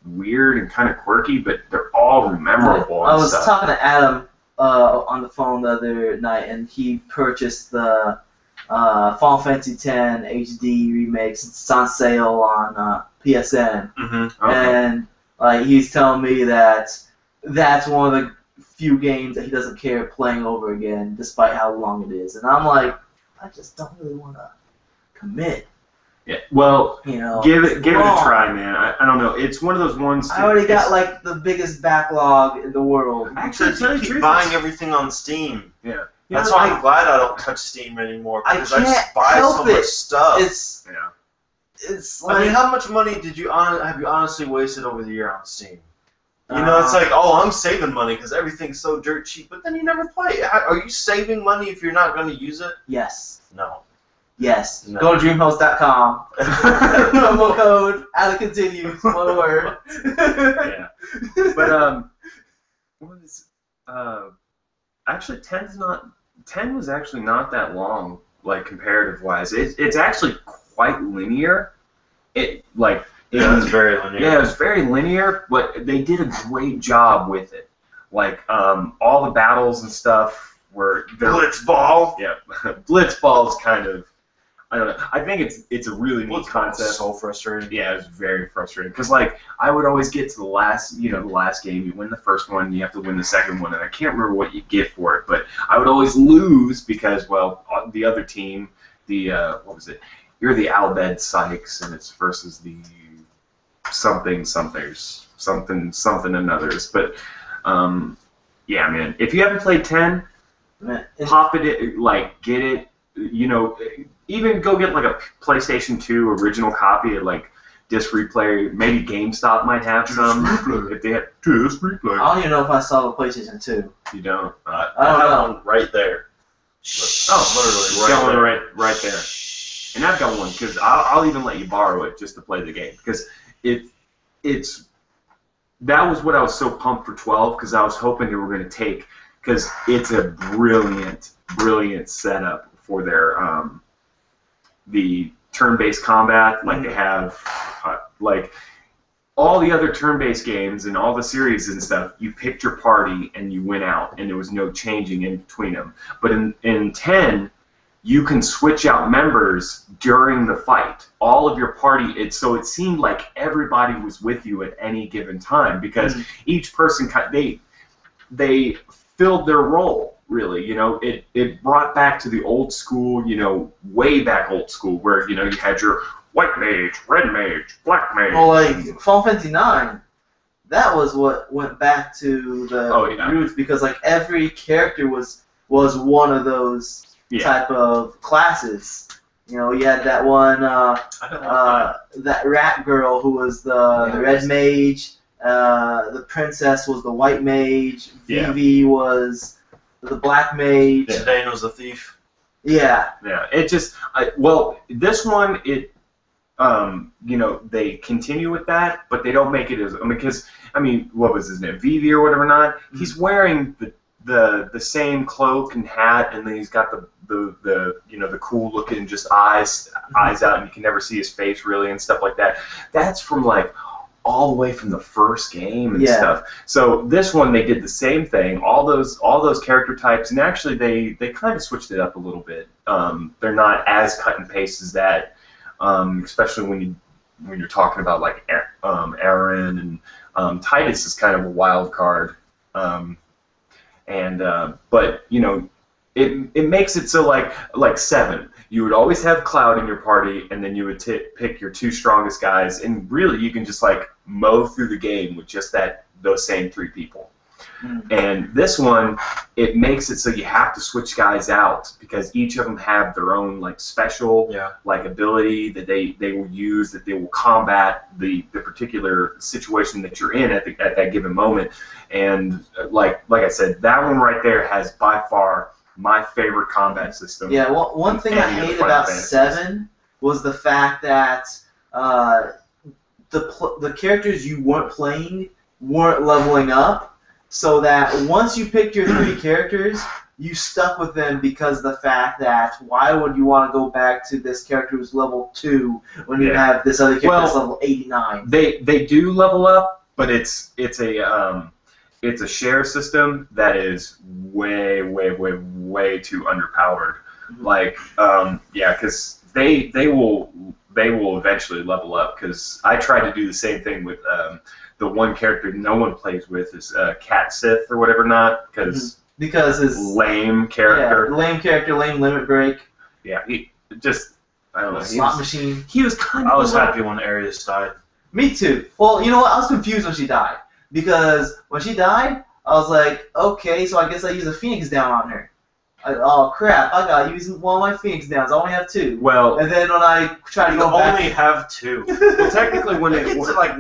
weird and kind of quirky, but they're all memorable. I and was stuff. talking to Adam on the phone the other night, and he purchased the Final Fantasy X HD remake since it's on sale on PSN. Mm-hmm. Okay. And he's telling me that that's one of the few games that he doesn't care playing over again, despite how long it is. And I'm like, I just don't really want to commit. Yeah. Well, give it a wrong. try, man. I don't know. It's one of those ones. I already got like the biggest backlog in the world. Actually, tell you the keep truth, buying everything on Steam. Yeah. That's why I'm glad I don't touch Steam anymore, I because I just can't buy help so much it. stuff. It's I like mean, how much money have you honestly wasted over the year on Steam? It's like, oh, I'm saving money because everything's so dirt cheap, but then you never play it. Are you saving money if you're not going to use it? yes. No. Yes. No. Go to dreamhost.com. Promo code Continues, one word. Yeah. But what is actually 10 was actually not that long, like comparative wise. It's actually quite linear. It It's very linear. Yeah, it was very linear, but they did a great job with it. Like all the battles and stuff were Blitzball. Yeah, Blitzball is kind of, I don't know. I think it's a really neat concept. So frustrating. Yeah, it was very frustrating because I would always get to the last game. You win the first one, you have to win the second one, and I can't remember what you get for it, but I would always lose because the other team, what was it? You're the Albed Sykes, and it's versus the something anothers. But yeah, man, if you haven't played 10, pop it, get it. Even go get like a PlayStation 2 original copy at like Disc Replay. Maybe GameStop might have some. If they have Disc Replay. I don't even know if I saw the PlayStation 2. You don't. I have one right there. Literally right there. And I've got one because I'll even let you borrow it just to play the game because that was what I was so pumped for 12 because I was hoping they were going to take because it's a brilliant setup for their the turn-based combat like they have like all the other turn-based games and all the series and stuff. You picked your party and you went out and there was no changing in between them. But in 10. You can switch out members during the fight. All of your party, so it seemed like everybody was with you at any given time because each person, they filled their role, really. It brought back to the old school, way back old school where, you had your white mage, red mage, black mage. Well, like Final Fantasy IX, that was what went back to the roots because like every character was one of those type of classes. You had that one, that rat girl who was the red mage. The princess was the white mage. Vivi was the black mage. Zidane was the thief. Yeah. Yeah. It just, this one, they continue with that, but they don't make it as because what was his name, Vivi or whatever not? He's wearing the same cloak and hat, and then he's got the cool looking just eyes out, and you can never see his face really and stuff like that. That's from like all the way from the first game and stuff. So this one they did the same thing, all those character types, and actually they kind of switched it up a little bit. They're not as cut and paste as that, especially when you're talking about like Aaron and Titus is kind of a wild card. But it makes it so like 7. You would always have Cloud in your party, and then you would pick your 2 strongest guys, and really you can just like mow through the game with just those same 3 people. And this one, it makes it so you have to switch guys out because each of them have their own like special like ability that they will use, that they will combat the particular situation that you're in at that given moment. And like I said, that one right there has by far my favorite combat system. Yeah, well, one thing I hated about 7 was the fact that the characters you weren't playing weren't leveling up, so that once you picked your 3 characters, you stuck with them because of the fact that why would you want to go back to this character who's level 2 when you have this other character that's level 89? They do level up, but it's a share system that is way too underpowered. Like, because they will eventually level up. Because I tried to do the same thing with the one character no one plays with is Cat Sith or whatever not. Because his lame character. Yeah, lame character, lame limit break. Yeah, he just I don't know. Slot machine. He was kind of. I was happy when Arius died. Me too. Well, you know what? I was confused when she died. Because when she died, I was like, okay, so I guess I use a Phoenix down on her. Oh crap! I gotta use one of my Phoenix downs. I only have 2. Well, and then when I try to go back, only have 2. Well, technically, when it's like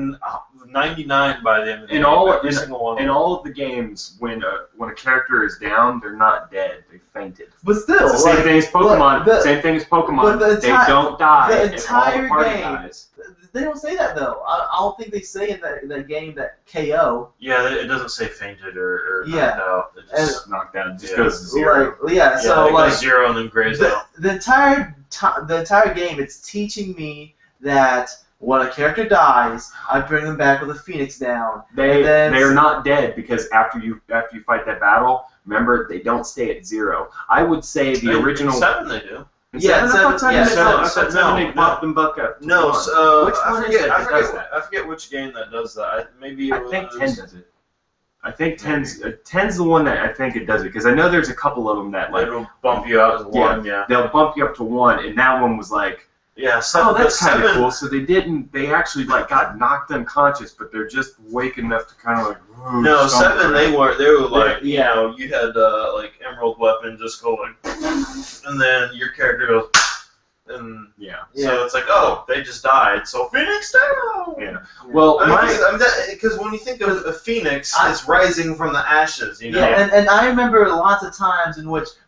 99 by the end of the game. Every single one. In all of the games, when a character is down, they're not dead. They fainted. But still, it's the same thing as Pokemon. Same thing as Pokemon. They don't die. The entire game. Dies. They don't say that though. I don't think they say in that game that KO. Yeah, it doesn't say fainted or knocked out. It just knocked out. It just goes to 0. So it goes 0 and then grays out. The entire game, it's teaching me that when a character dies, I bring them back with a Phoenix down. They're not dead because after you fight that battle, remember they don't stay at 0. I would say the original 7 they do. Yeah, 7 they bumped them back up. No, which one is it that does that? I forget which game that does that. I think 10 does it. I think 10's the one that I think it does it because I know there's a couple of them that like it'll bump you out to 1. Yeah, they'll bump you up to 1, and that one was like. Yeah, that's kind of cool. So they actually like got knocked unconscious, but they're just awake enough to kind of like. No, 7 they were like you had like Emerald Weapon just go like, and then your character goes, and so it's like they just died, so Phoenix down. Yeah. Well, because when you think of a Phoenix, it's rising from the ashes, you know. Yeah, and I remember lots of times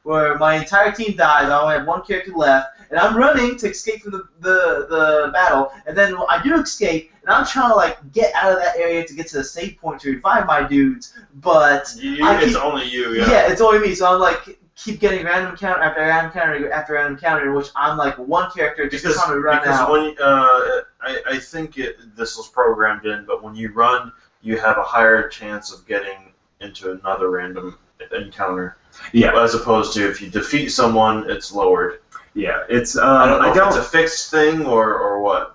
where my entire team dies, I only have 1 character left. And I'm running to escape from the battle, and then I do escape, and I'm trying to like get out of that area to get to the save point to revive my dudes, but it's only you, yeah, it's only me. So I'm like keep getting random encounter after random encounter after random encounter, in which I'm like 1 character just trying to run out. Because when I think this was programmed in, but when you run, you have a higher chance of getting into another random encounter. Yeah. As opposed to if you defeat someone, it's lowered. Yeah, it's I don't know if it's a fixed thing or what.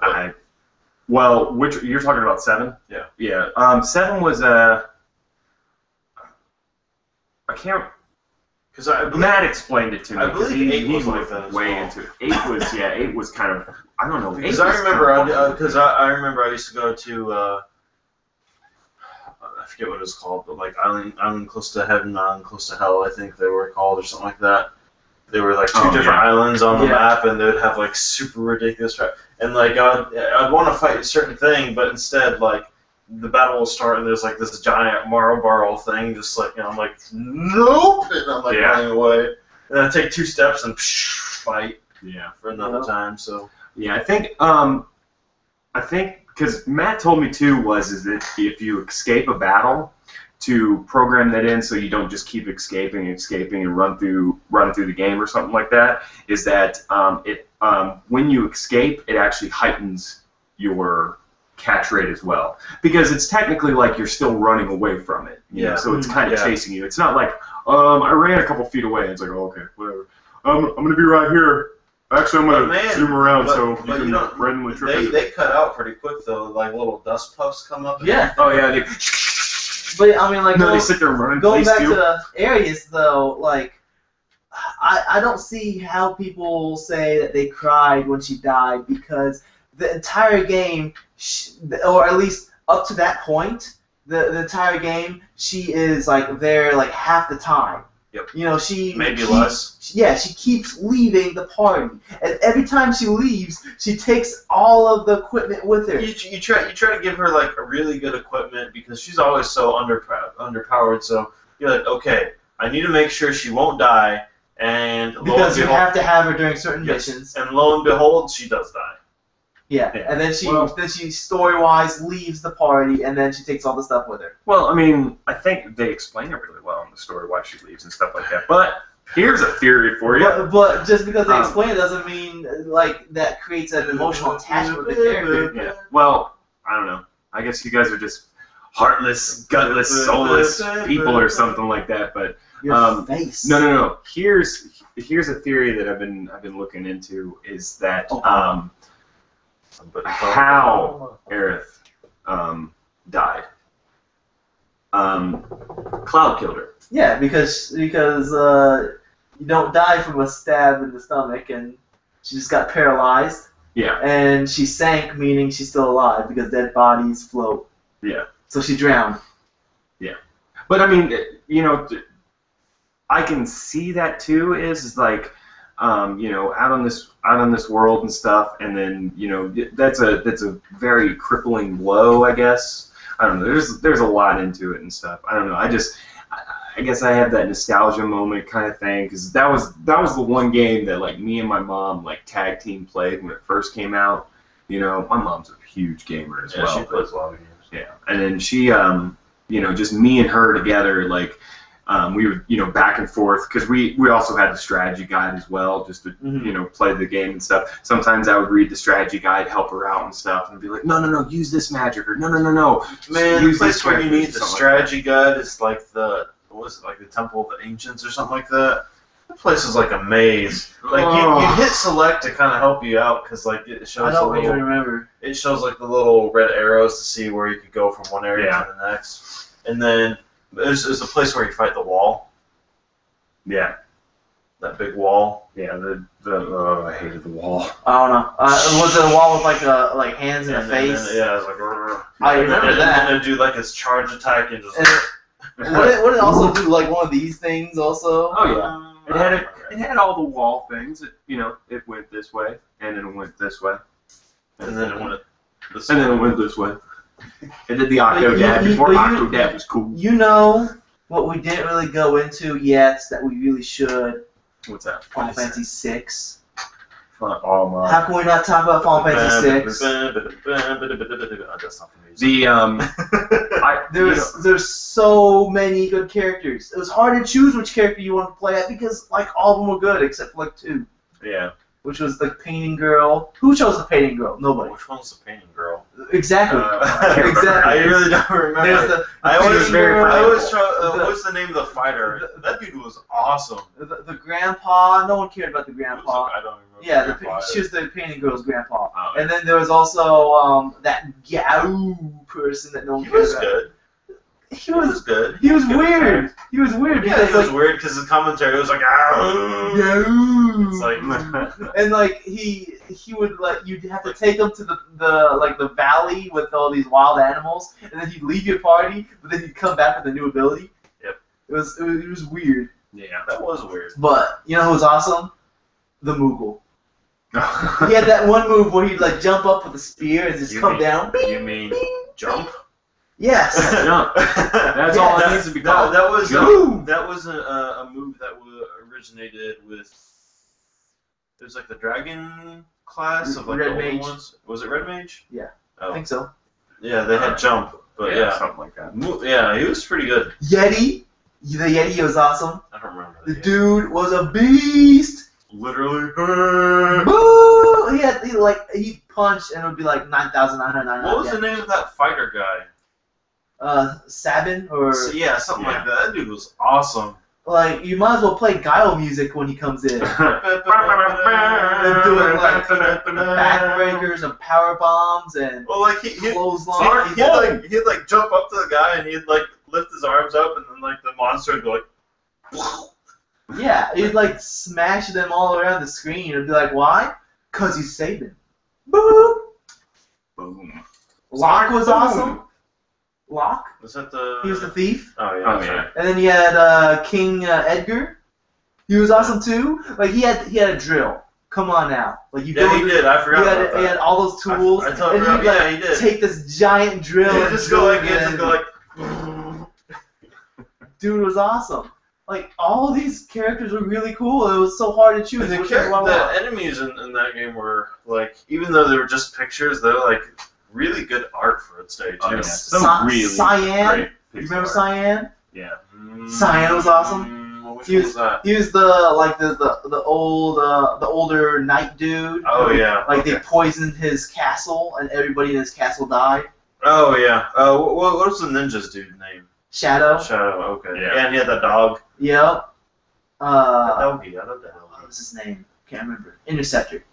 Which you're talking about 7? Yeah. Yeah. 7 was I can't. Because Matt explained it to me. I believe 8 was like that as way well. into it. 8 was kind of I don't know. Because I remember I remember I used to go to I forget what it was called, but like Island Close to Heaven, Island Close to Hell, I think they were called or something like that. They were like 2 different islands on the map, and they'd have like super ridiculous and like I'd want to fight a certain thing, but instead like the battle will start and there's like this giant Marlboro thing, just like I'm like nope, and I'm like running away, and I take 2 steps and fight for another time. So I think I think because Matt told me too is that if you escape a battle, to program that in so you don't just keep escaping and run through the game or something like that, is that when you escape, it actually heightens your catch rate as well, because it's technically like you're still running away from it, you know, so it's kind of chasing you. It's not like I ran a couple feet away and it's like, oh, okay, whatever, I'm gonna be right here. Actually, I'm gonna zoom around so you can randomly trip. They cut out pretty quick though, like little dust puffs come up. Oh yeah. But I mean, like, they sit there running. Going back to the areas, though, like, I don't see how people say that they cried when she died, because the entire game, or at least up to that point, the entire game, she is like there like half the time. Yep. You know, she maybe less. Yeah, she keeps leaving the party, and every time she leaves, she takes all of the equipment with her. You try to give her like a really good equipment because she's always so underpowered. So you're like, okay, I need to make sure she won't die, and because you have to have her during certain missions. And lo and behold, she does die. Yeah, and then she story-wise leaves the party, and then she takes all the stuff with her. Well, I mean, I think they explain it really well in the story why she leaves and stuff like that. But here's a theory for you. But just because they explain it doesn't mean like that creates an emotional attachment with the character. Yeah. Well, I don't know. I guess you guys are just heartless, gutless, soulless people or something like that. But your face. No. Here's a theory that I've been looking into, is that how Aerith died. Cloud killed her. Yeah, because you don't die from a stab in the stomach, and she just got paralyzed. Yeah. And she sank, meaning she's still alive, because dead bodies float. Yeah. So she drowned. Yeah. But I mean, you know, I can see that too. Is like, you know, out on this world and stuff, and then, you know, that's a very crippling blow, I guess. I don't know. There's a lot into it and stuff. I don't know. I guess I have that nostalgia moment kind of thing, because that was the one game that like me and my mom like tag team played when it first came out. You know, my mom's a huge gamer as well. Yeah, she plays a lot of games. Yeah, and then she, you know, just me and her together, like. We would, you know, back and forth, because we also had the strategy guide as well, just to, you know, play the game and stuff. Sometimes I would read the strategy guide, help her out and stuff, and be like, no, use this magic, or no. Man, use the place where you need the strategy like guide is like the Temple of the Ancients or something like that. That place is like a maze. Like you hit select to kind of help you out, because like it shows. I don't even remember. It shows like the little red arrows to see where you could go from one area to the next, and then. There's a place where you fight the wall. Yeah. That big wall. Yeah, I hated the wall. I don't know. Was it a wall with like hands and a face? Yeah, it's like. I remember that. And it do like its charge attack and just. Would it also do like one of these things also? Oh yeah. It had all the wall things. You know, it went this way, and then it went this way, and then it went this way. And then it went this way. And then the Octodad before Octodad was cool. You know what we didn't really go into yet that we really should? What's that? Final Fantasy VI. Oh my. How can we not talk about Final Fantasy VI? There's so many good characters. It was hard to choose which character you wanted to play at, because like all of them were good except for like two. Yeah. Which was the painting girl. Who chose the painting girl? Nobody. Which one's the painting girl? Exactly. Exactly. I really don't remember. What's the name of the fighter? That dude was awesome. The grandpa. No one cared about the grandpa. I don't remember. Yeah, she was the painting girl's grandpa. Oh, yeah. And then there was also that Gao person that no one cared about. Good. He was good. He was weird. He was weird. Yeah, he was weird because his commentary was like, "Gao." It's like, and like he would like you'd have to take him to the valley with all these wild animals, and then he'd leave your party, but then he'd come back with a new ability. Yep. It was weird. Yeah, that was weird. But you know who was awesome? The Moogle. He had that one move where he'd like jump up with a spear and just come down. You mean jump? Yes. Jump. That's all it needs to be called. That was a move that originated with. There's like the dragon class of like Red the Mage. old ones. Was it Red Mage? Yeah. Oh. I think so. Yeah, they had jump, but yeah. something like that. Yeah, he was pretty good. Yeti. The Yeti was awesome. I don't remember The that. dude was a beast. Literally. Woo! He punched and it would be like 9,999. What was the name of that fighter guy? Sabin or Yeah, something like that. That dude was awesome. like you might as well play Guile music when he comes in. And doing like backbreakers and power bombs and Well, like he'd clothesline. like jump up to the guy and he'd like lift his arms up and then like the monster would go like. Yeah, he'd like smash them all around the screen. It'd be like, why? Cause you saved him. Boop. Boom. Locke was awesome. Locke. Was that the? He was the thief. Oh yeah. Oh, That's yeah. right. And then you had King Edgar. He was awesome too. Like he had a drill. Come on now. Like you Yeah, he did. I forgot about He had that. all those tools. I totally and forgot. he'd like Yeah, he did. take this giant drill He'd and just go like, drill it just in. go like. Dude was awesome. Like all these characters were really cool. It was so hard to choose. And which one I the want. enemies in that game were like, even though they were just pictures, they're like really good art for its day too. Oh, yeah. So Cy- really Cyan. great You pixel remember art. Cyan? Yeah. Cyan was awesome. Which He one was was that? He was the older knight dude. Oh yeah. Like okay. they poisoned his castle and everybody in his castle died. Oh yeah. What was the ninja's dude's name? Shadow. Shadow. Okay. Yeah. Yeah, and he had that dog. Yep. Doggy. I love that What dog. was his name? Can't remember. Interceptor.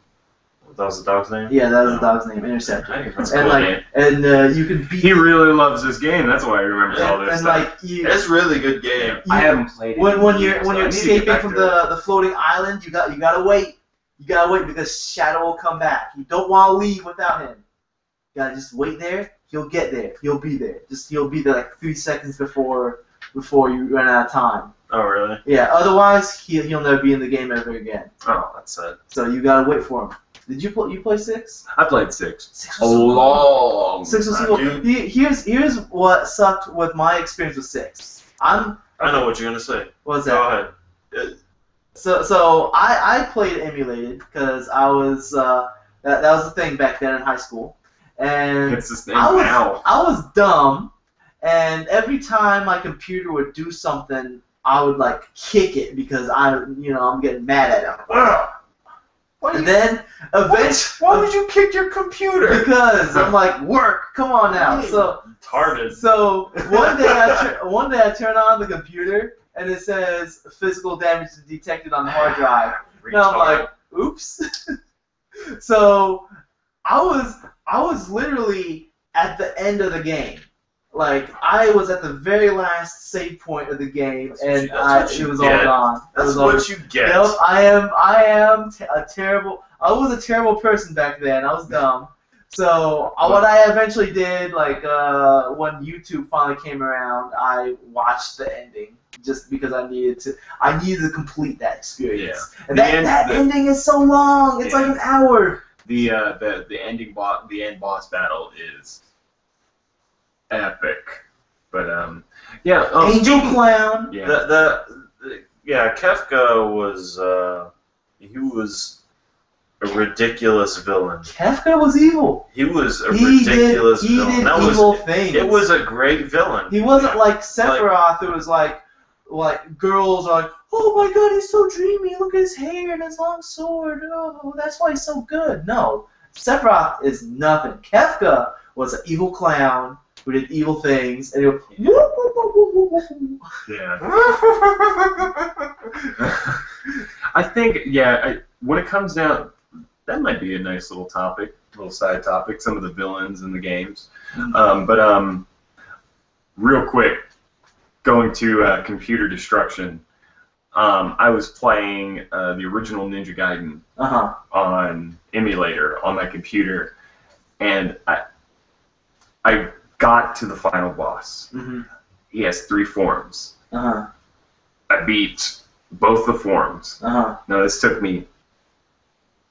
That was the dog's name. Yeah, that was No. the dog's name. Interceptor. Hey, That's And cool, like, man. and you can beat. He really loves this game. That's why he remembers all this and stuff. like you. It's a really good game. I haven't played it. When in you're years, when so you're I need to get escaping back from to it. the floating island, you gotta wait. You gotta wait because Shadow will come back. You don't want to leave without him. You gotta just wait there. He'll get there. He'll be there. He'll be there like 3 seconds before you run out of time. Oh really? Yeah. Otherwise, he'll never be in the game ever again. Oh, that's sad. So you gotta wait for him. Did you play 6? I played 6. 6 A was so cool. long 6 was time. so cool. Here's what sucked with my experience with 6. I know what you're gonna say. What's that? Go ahead. So I played emulated because I was that was the thing back then in high school, and It's this thing I was now. I was dumb, and every time my computer would do something, I would like kick it because I'm getting mad at it. And then eventually, Why would you kick your computer? because I'm like, work, come on now. So Retarded. one day I turn on the computer and it says physical damage detected on the hard drive. And I'm like, oops. So I was literally at the end of the game. Like I was at the very last save point of the game, and it was all gone. It That's was all what you get. Yep, I am a terrible. I was a terrible person back then. I was dumb. So what I eventually did, like when YouTube finally came around, I watched the ending just because I needed to complete that experience. Yeah. And The that ending is so long. It's like an hour. The end boss battle is epic. But yeah. Angel Clown. Yeah. Kefka was he was a ridiculous villain. Kefka was evil. He was a He ridiculous did villain. evil things. It was a great villain. He wasn't like Sephiroth. It was like girls are like, oh my god, he's so dreamy. Look at his hair and his long sword. Oh, that's why he's so good. No, Sephiroth is nothing. Kefka was an evil clown who did evil things, and he would, Yeah. I think, when it comes down, that might be a nice little topic, little side topic, some of the villains in the games. But real quick, going to computer destruction, I was playing the original Ninja Gaiden on emulator on my computer, and I got to the final boss. Mm-hmm. He has 3 forms. Uh-huh. I beat both the forms. Uh-huh. Now, this took me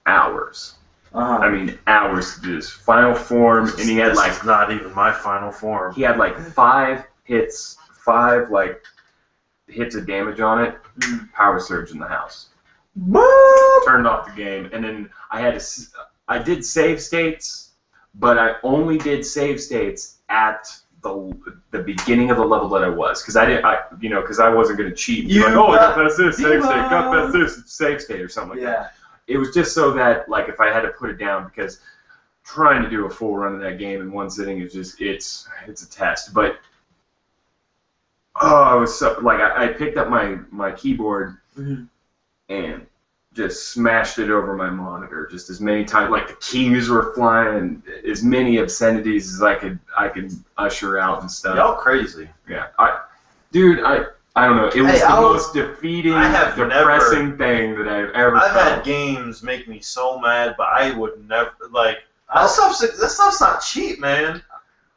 hours. Uh-huh. I mean, hours to do this final form, and he had This is not even my final form. he had like 5 hits, 5 hits of damage on it. Power surge in the house. Boop! Turned off the game, and then I did save states, but I only did save states at the beginning of the level that I was, because because I wasn't gonna cheat. You Like, oh, I got got past this save state, got Demo. past this save state, or something like that. Yeah. It was just so that, like, if I had to put it down, because trying to do a full run of that game in one sitting is just it's a test. But I was so like I picked up my keyboard and just smashed it over my monitor just as many times. Like, the keys were flying, as many obscenities as I could usher out and stuff. Y'all crazy. Yeah, I don't know. It was the most defeating, depressing thing that I've ever I've felt. had games make me so mad, but I would never that stuff's not cheap, man.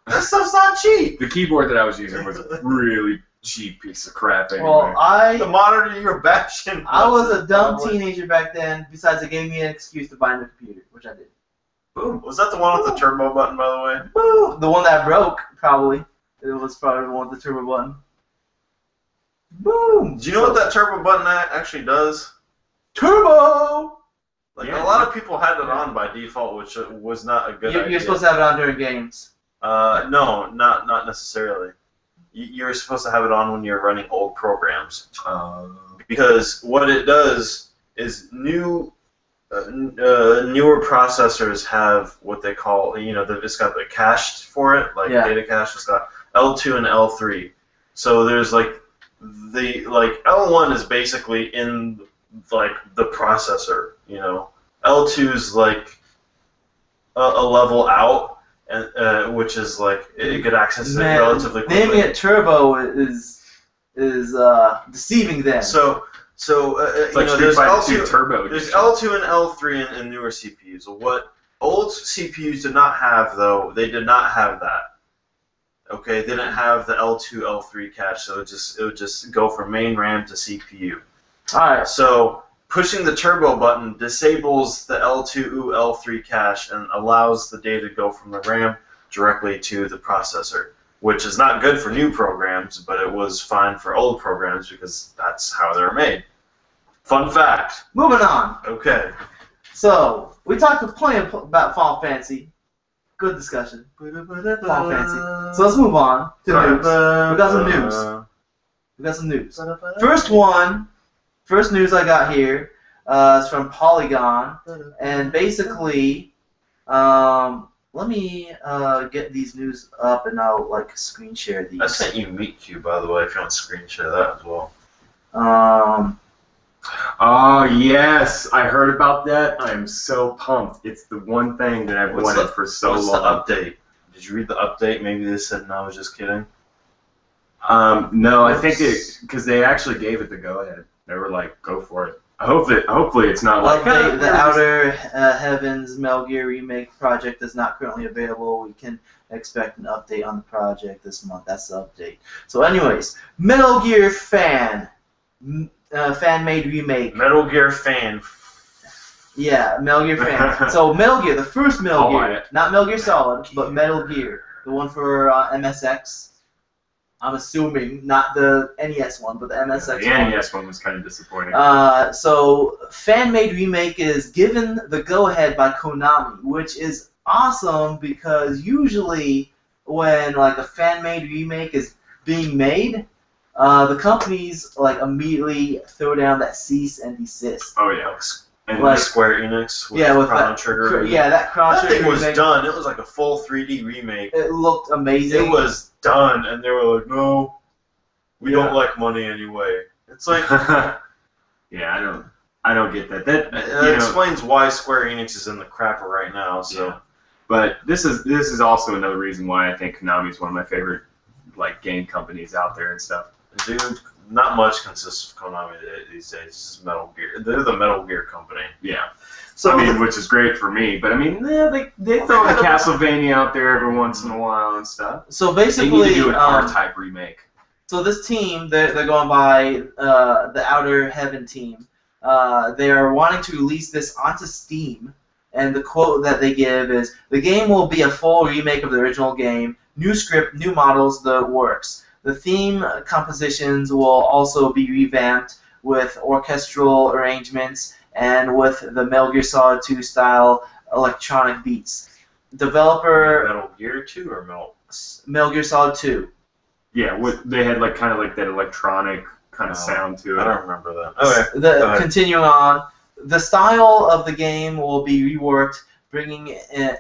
That stuff's not cheap. The keyboard that I was using was a really cheap piece of crap anyway. Well, The monitor you're bashing. I was a dumb teenager back then. Besides, it gave me an excuse to buy a new computer, which I did. Boom. Was that the one with the turbo button, by the way? Woo! The one that broke, probably. It was probably the one with the turbo button. Boom! Do you know what that turbo button actually does? Turbo! Like, Yeah. a lot of people had it on by default, which was not a good idea. You're supposed to have it on during games. No, not necessarily. You're supposed to have it on when you're running old programs. Because what it does is newer processors have what they call, it's got the cache for it, like data cache. It's got L2 and L3. So there's L1 is basically in the processor. L2 is like a level out. And which is it could access it relatively quickly. Naming it turbo is deceiving them. So it's like there's L2 turbo. There's L2 and L3 in newer CPUs. What old CPUs did not have, though, they did not have that. Okay, they didn't have the L2 L3 cache, so it would just go from main RAM to CPU. All right. So pushing the turbo button disables the L2 L3 cache and allows the data to go from the RAM directly to the processor, which is not good for new programs, but it was fine for old programs because that's how they're made. Fun fact. Moving on. Okay. So, we talked plenty about Final Fantasy. Good discussion. Final Fantasy. So let's move on to news. We got some news. First news I got here is from Polygon, and basically, let me get these news up, and I'll screen share these. I sent you MeetQ, by the way, if you want to screen share that as well. Oh yes, I heard about that. I'm so pumped. It's the one thing that I've wanted for so long. What's the update? Did you read the update? Maybe they said no, I was just kidding. No, I think because they actually gave it the go-ahead. They were like, "Go for it." Hopefully it's not like the Outer Heavens Metal Gear Remake project is not currently available. We can expect an update on the project this month. That's the update. So, anyways, Metal Gear fan-made remake. Metal Gear fan. Yeah, Metal Gear fan. So Metal Gear, the first Metal Gear, it. not Metal Gear Solid, but Metal Gear, the one for MSX. I'm assuming not the NES one, but the MSX one. The NES one was kind of disappointing. So fan-made remake is given the go-ahead by Konami, which is awesome because usually when a fan-made remake is being made, the companies immediately throw down that cease and desist. Oh yeah. And Square Enix with Chrono Trigger. That Chrono Trigger. That thing was remake, done. It was like a full 3D remake. It looked amazing. It was done, and they were like, "No, we don't like money anyway." It's like, yeah, I don't get that. That explains why Square Enix is in the crapper right now. So, yeah. But this is also another reason why I think Konami is one of my favorite game companies out there and stuff. Dude, not much consists of Konami these days. This is Metal Gear. They're the Metal Gear company. Yeah. So which is great for me. But they throw the Castlevania out there every once in a while and stuff. So They basically, need to do an R-type remake. So this team, they're going by the Outer Heaven team. They are wanting to release this onto Steam, and the quote that they give is, "The game will be a full remake of the original game. New script, new models, the works. The theme compositions will also be revamped with orchestral arrangements and with the Metal Gear Solid 2 style electronic beats. developer Metal Gear 2 or Metal Gear Solid 2. Yeah, they had like kind of like that electronic kind of sound to it. I don't remember that. Okay. Continuing on, the style of the game will be reworked, bringing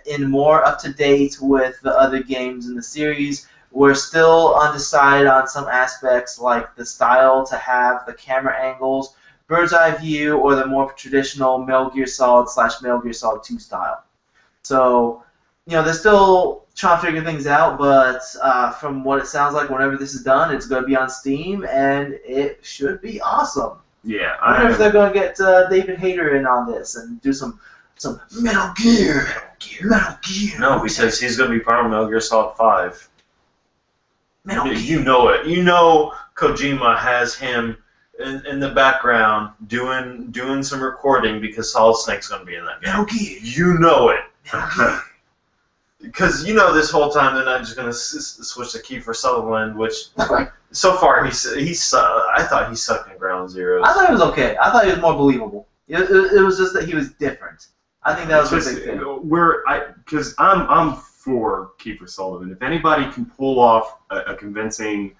in more up to date with the other games in the series. We're still undecided on some aspects, like the style to have the camera angles, bird's eye view, or the more traditional Metal Gear Solid / Metal Gear Solid 2 style. So, they're still trying to figure things out, but from what it sounds like, whenever this is done, it's going to be on Steam, and it should be awesome. Yeah, I wonder if they're going to get David Hayter in on this and do some Metal Gear. No, because he's going to be part of Metal Gear Solid 5. Metal Gear. You know it. You know Kojima has him in the background doing some recording because Solid Snake's going to be in that game. Metal Gear. You know it. Metal Gear. Because this whole time they're not just going to switch to Kiefer Sutherland, which so far I thought he sucked in Ground Zeroes. I thought it was okay. I thought it was more believable. It was just that he was different. I think that was a big thing. Because I'm for Kiefer Sutherland. If anybody can pull off a convincing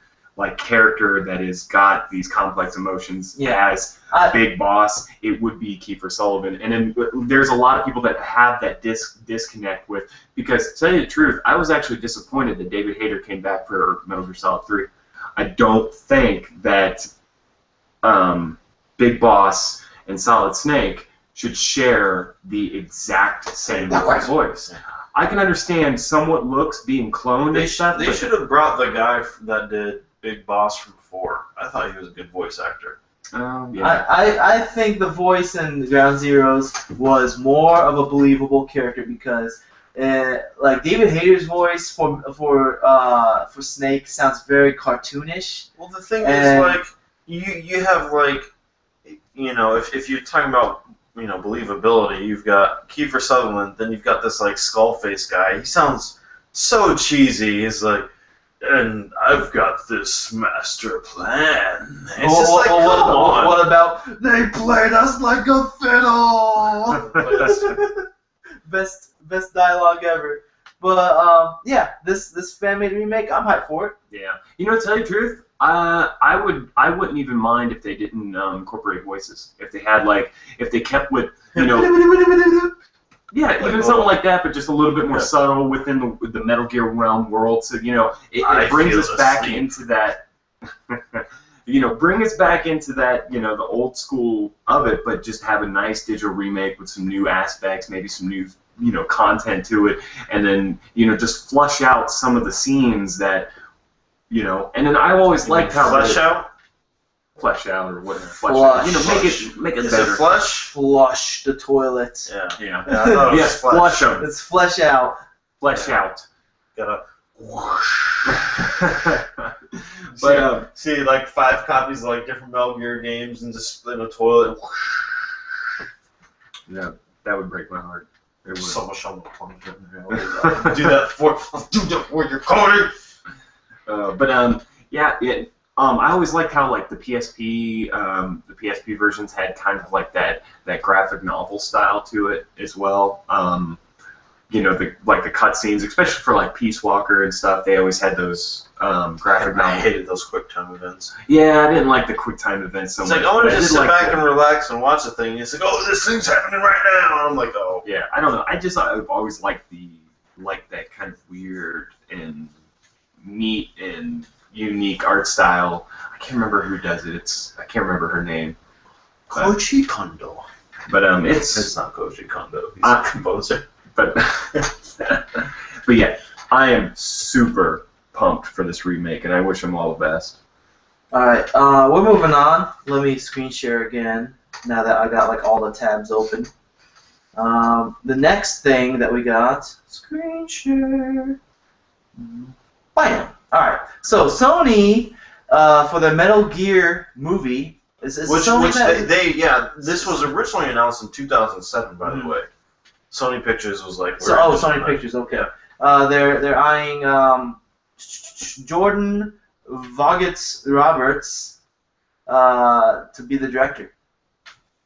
character that has got these complex emotions as Big Boss, it would be Kiefer Sutherland. And then there's a lot of people that have that disconnect with, because to tell you the truth, I was actually disappointed that David Hayter came back for Metal Gear Solid 3. I don't think that Big Boss and Solid Snake should share the exact same voice. I can understand somewhat looks being cloned and stuff. They should have brought the guy that did Big Boss from 4. I thought he was a good voice actor. Yeah. I think the voice in Ground Zeroes was more of a believable character because, David Hayter's voice for Snake sounds very cartoonish. Well, the thing is, you have if you're talking about believability, you've got Kiefer Sutherland, then you've got this skull face guy. He sounds so cheesy. He's like, and I've got this master plan. It's come on. What about they played us like a fiddle? best dialogue ever. But this fan-made remake, I'm hyped for it. Yeah. To tell you the truth, I wouldn't even mind if they didn't incorporate voices. If they had if they kept with yeah, even something like that, but just a little bit more subtle within the Metal Gear realm world. So it brings us back into that. Bring us back into that. The old school of it, but just have a nice digital remake with some new aspects, maybe some new content to it, and then just flush out some of the scenes that. And then I always liked how flesh out or whatever. Flush. Make it Is better. it flush? Flush the toilet. Yeah. Yeah. I thought it was Yes, flush. flush them. It's flesh out. Flesh out. Gotta whoosh. But see 5 copies of different Metal Gear games and just in a toilet. yeah, that would break my heart. It would. So much on the plunge in there. Do that for your coding. I always liked how the PSP versions had kind of that graphic novel style to it as well. The cutscenes, especially for Peace Walker and stuff, they always had those graphic novels. I hated those QuickTime events. Yeah, I didn't like the QuickTime events so it's much. I want to just sit back and relax and watch the thing. It's this thing's happening right now. And I'm like, oh. Yeah, I don't know. I've always liked that kind of weird and neat and unique art style. I can't remember who does it. I can't remember her name. Koji Kondo. But it's not Koji Kondo. He's a composer. But yeah, I am super pumped for this remake, and I wish them all the best. All right, we're moving on. Let me screen share again. Now that I got all the tabs open. The next thing that we got, screen share. Bam. All right. So Sony, for the Metal Gear movie, is Sony this was originally announced in 2007, by the way. Sony Pictures was Sony Pictures. Okay. Yeah. They're eyeing Jordan Vogt Roberts to be the director.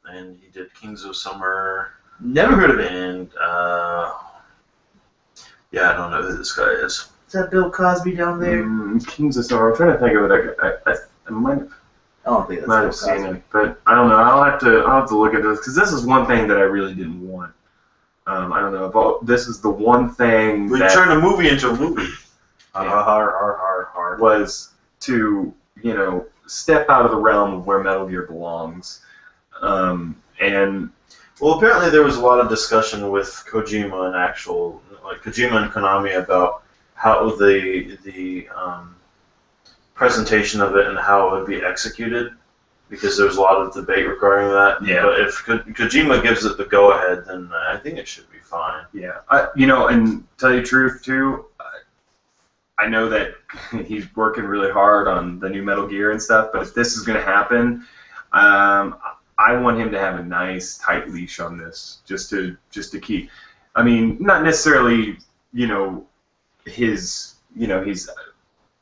And he did Kings of Summer. Never heard of it. And Yeah, I don't know who this guy is. Is that Bill Cosby down there? Kings of Summer. I'm trying to think of it. I might I don't think that's might Bill have seen Cosby. it, but I don't know. I'll have to look at this because this is one thing that I really didn't want. I don't know. This is the one thing We that turned a movie into a movie. was to step out of the realm of where Metal Gear belongs, and Well, apparently there was a lot of discussion with Kojima and Kojima and Konami about how the presentation of it and how it would be executed, because there was a lot of debate regarding that. Yeah. But if Kojima gives it the go-ahead, then I think it should be fine. yeah, and tell you the truth too. I know that he's working really hard on the new Metal Gear and stuff, but if this is going to happen, I want him to have a nice tight leash on this, just to keep. I mean, not necessarily, he's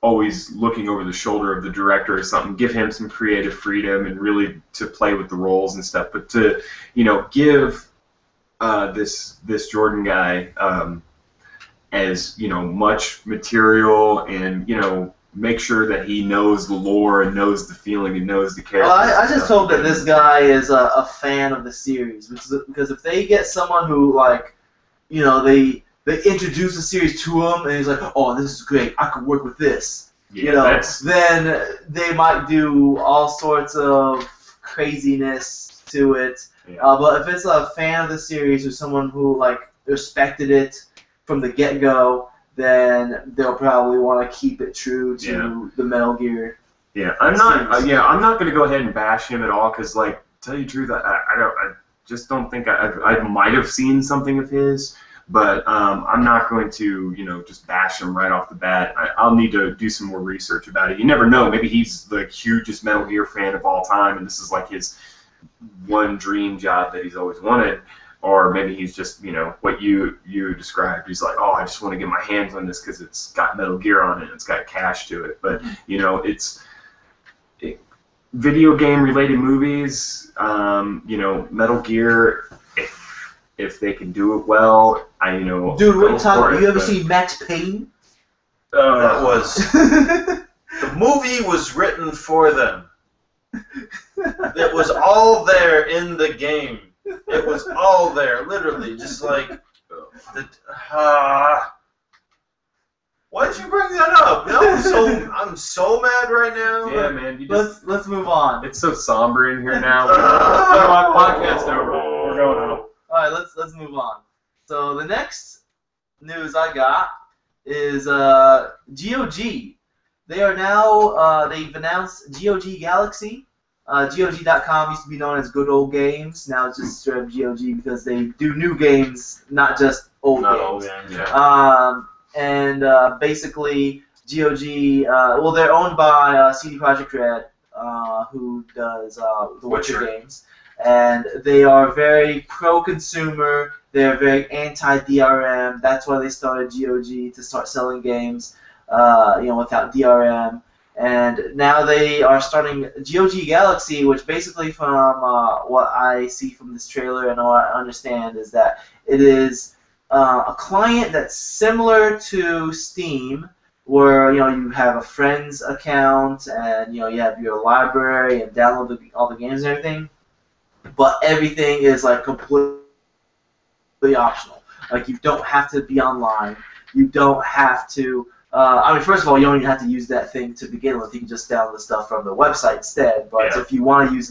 always looking over the shoulder of the director or something. Give him some creative freedom and really to play with the roles and stuff, but to give this Jordan guy as much material and make sure that he knows the lore and knows the feeling and knows the character. Well, I just hope that this guy is a fan of the series, because if they get someone who they introduce the series to him and he's like, oh, this is great, I could work with this, then they might do all sorts of craziness to it. Yeah. But if it's a fan of the series or someone who respected it from the get-go, then they'll probably want to keep it true to the Metal Gear. Yeah, I'm not going to go ahead and bash him at all because, tell you the truth, I just don't think I might have seen something of his, but I'm not going to just bash him right off the bat. I'll need to do some more research about it. You never know. Maybe he's the hugest Metal Gear fan of all time, and this is his one dream job that he's always wanted. Or maybe he's just, what you described. He's like, oh, I just want to get my hands on this because it's got Metal Gear on it and it's got cash to it. But, video game related movies, Metal Gear, if they can do it well, Dude, what are you talking about? You ever seen Max Payne? That was the movie was written for them. It was all there in the game. It was all there, literally, just why'd you bring that up? No, I'm so mad right now. Yeah, man. Let's move on. It's so somber in here now. Podcast over. We're going home. All right, let's move on. So the next news I got is GOG. They are now they've announced GOG Galaxy. GOG.com used to be known as Good Old Games. Now it's just straight up GOG because they do new games, not just old games. Old games, yeah. And basically, GOG, they're owned by CD Projekt Red, who does the Witcher games. And they are very pro-consumer. They're very anti-DRM. That's why they started GOG, to start selling games, without DRM. And now they are starting GOG Galaxy, which basically, from what I see from this trailer and what I understand, is that it is a client that's similar to Steam, where you have a friend's account and you have your library and download all the games and everything, but everything is completely optional. You don't have to be online. You don't have to. First of all, you don't even have to use that thing to begin with. You can just download the stuff from the website instead. But if you want to use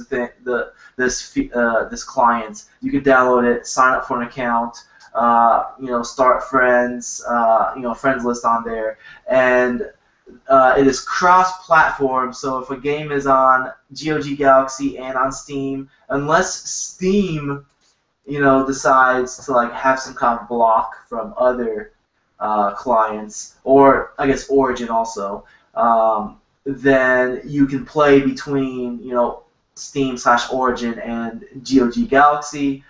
this client, you can download it, sign up for an account, start friends, friends list on there, and it is cross-platform. So if a game is on GOG Galaxy and on Steam, unless Steam, decides to have some kind of block from other clients, or I guess Origin also, then you can play between Steam/Origin and GOG Galaxy,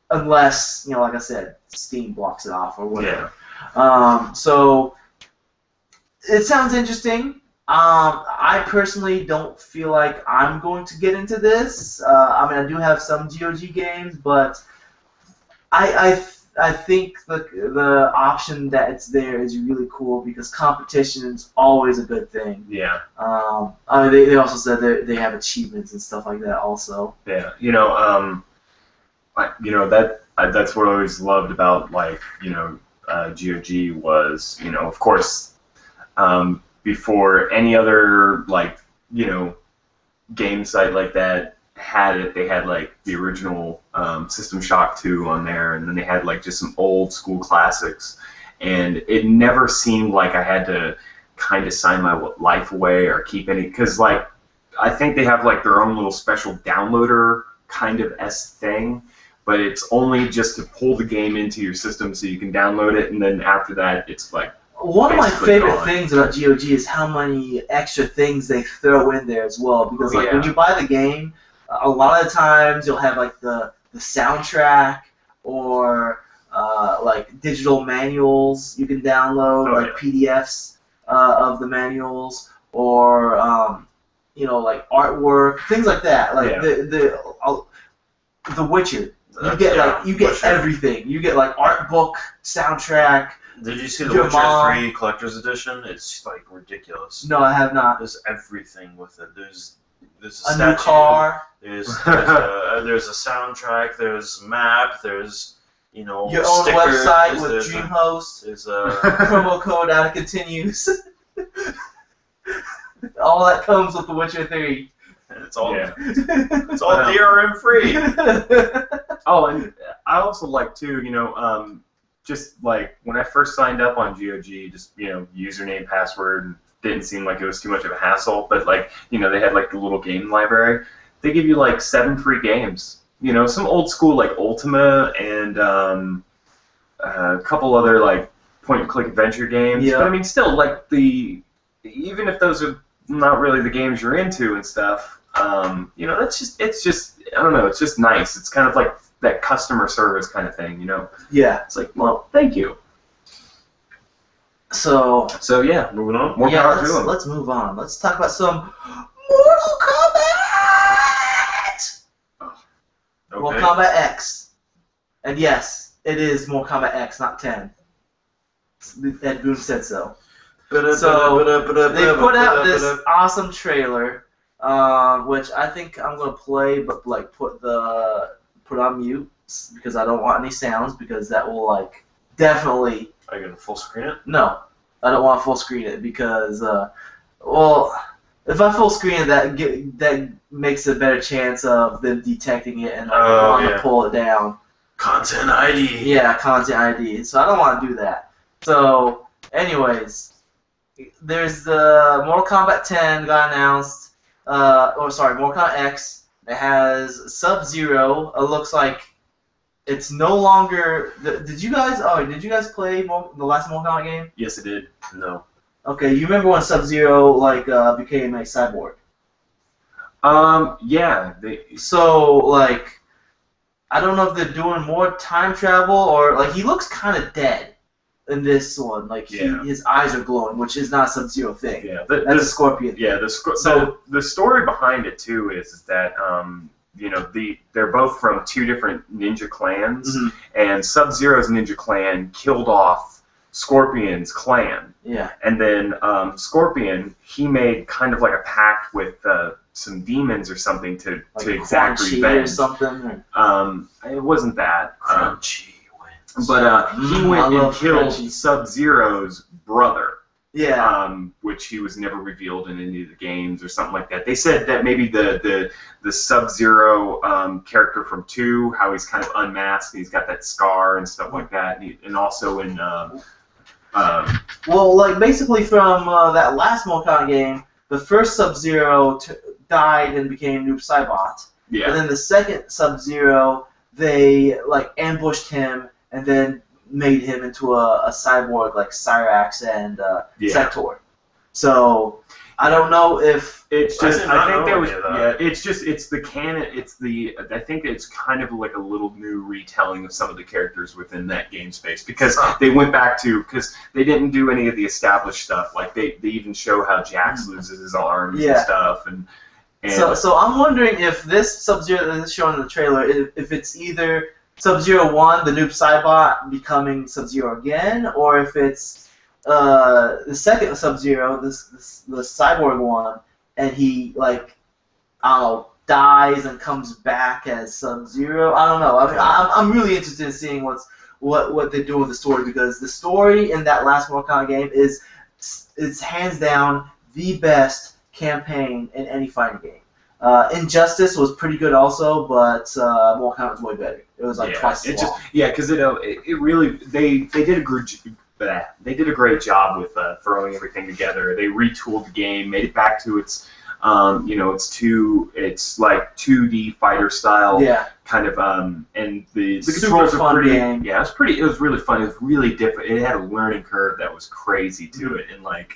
unless like I said, Steam blocks it off or whatever. Yeah. So it sounds interesting. I personally don't feel like I'm going to get into this. I do have some GOG games, but I I think the option that it's there is really cool because competition is always a good thing. Yeah. I mean, they also said they have achievements and stuff like that also. Yeah. That's what I always loved about GOG was, of course, before any other game site like that had it, they had the original System Shock 2 on there, and then they had just some old school classics, and it never seemed like I had to kind of sign my life away or keep any, because I think they have their own little special downloader kind of thing, but it's only just to pull the game into your system so you can download it, and then after that it's one of my favorite gone. things about GOG is how many extra things they throw in there as well. Because when you buy the game, a lot of the times you'll have the soundtrack or digital manuals you can download, PDFs of the manuals, or artwork, things like that. The Witcher. You get everything. You get art book, soundtrack. Did you see the Witcher 3 Collector's Edition? It's ridiculous. No, I have not. There's everything with it. There's a statue, new car. There's a soundtrack. There's a map. There's your own website with DreamHost. There's a promo code out of Continues. All that comes with The Witcher 3. It's all DRM free. Oh, and I also too, just when I first signed up on GOG, just username, password, didn't seem like it was too much of a hassle. But they had the little game library. They give you 7 free games. Some old school Ultima and a couple other point-and-click adventure games. Yeah. But I mean, still even if those are not really the games you're into and stuff, it's just I don't know. It's just nice. It's kind of that customer service kind of thing, Yeah. It's well, thank you. So yeah, moving on. More power to them. Let's move on. Let's talk about some Mortal Kombat. Okay. Mortal Kombat X. And yes, it is Mortal Kombat X, not 10. Ed Boon said so. So they put out this awesome trailer, which I think I'm gonna play, but put on mute because I don't want any sounds, because that will definitely. Are you gonna full screen it? No, I don't want to full screen it because if I full screen it, that makes a better chance of them detecting it and wanting to pull it down. Content ID. Yeah, content ID. So I don't want to do that. So, anyways, there's the Mortal Kombat 10 got announced. Mortal Kombat X. It has Sub-Zero. It looks like it's no longer. Did you guys play the last Mortal Kombat game? Yes, it did. No. Okay, you remember when Sub-Zero became a cyborg? Yeah. So I don't know if they're doing more time travel or he looks kind of dead in this one. His eyes are glowing, which is not a Sub-Zero thing. Yeah, that's a Scorpion. Yeah, the story behind it too is that they're both from 2 different ninja clans, and Sub-Zero's ninja clan killed off Scorpion's clan. Yeah. And then Scorpion, he made kind of a pact with some demons or something to exact revenge. Or something. It wasn't that. Crunchy. But he went and killed Sub-Zero's brother. Yeah. Which he was never revealed in any of the games or something like that. They said that maybe the Sub-Zero character from 2, how he's kind of unmasked, and he's got that scar and stuff like that, and also in basically from that last Mortal Kombat game, the first Sub-Zero died and became Noob Saibot. Yeah. And then the second Sub-Zero, they ambushed him and then made him into a cyborg like Cyrax and Sector. So I don't know if it's just. I think there was. Yeah, it's the canon. I think it's kind of a little new retelling of some of the characters within that game space, because they went back to, because they didn't do any of the established stuff. They even show how Jax loses his arms and stuff and. So I'm wondering if this Sub-Zero that is shown in the trailer, if it's either Sub-Zero 1, the noob Cybot becoming Sub-Zero again, or if it's the second Sub-Zero, the cyborg one, and he like I don't know, dies and comes back as Sub-Zero. I don't know. I mean, I'm really interested in seeing what they do with the story, because the story in that last Mortal Kombat game is hands down the best campaign in any fighting game. Injustice was pretty good also, but Mortal Kombat was way better. It was like twice as long. Because it really they did a great job with throwing everything together. They retooled the game, made it back to its it's like 2D fighter style kind of and the controls are pretty game. Yeah, it was really fun. It was really different. It had a learning curve that was crazy to it, and like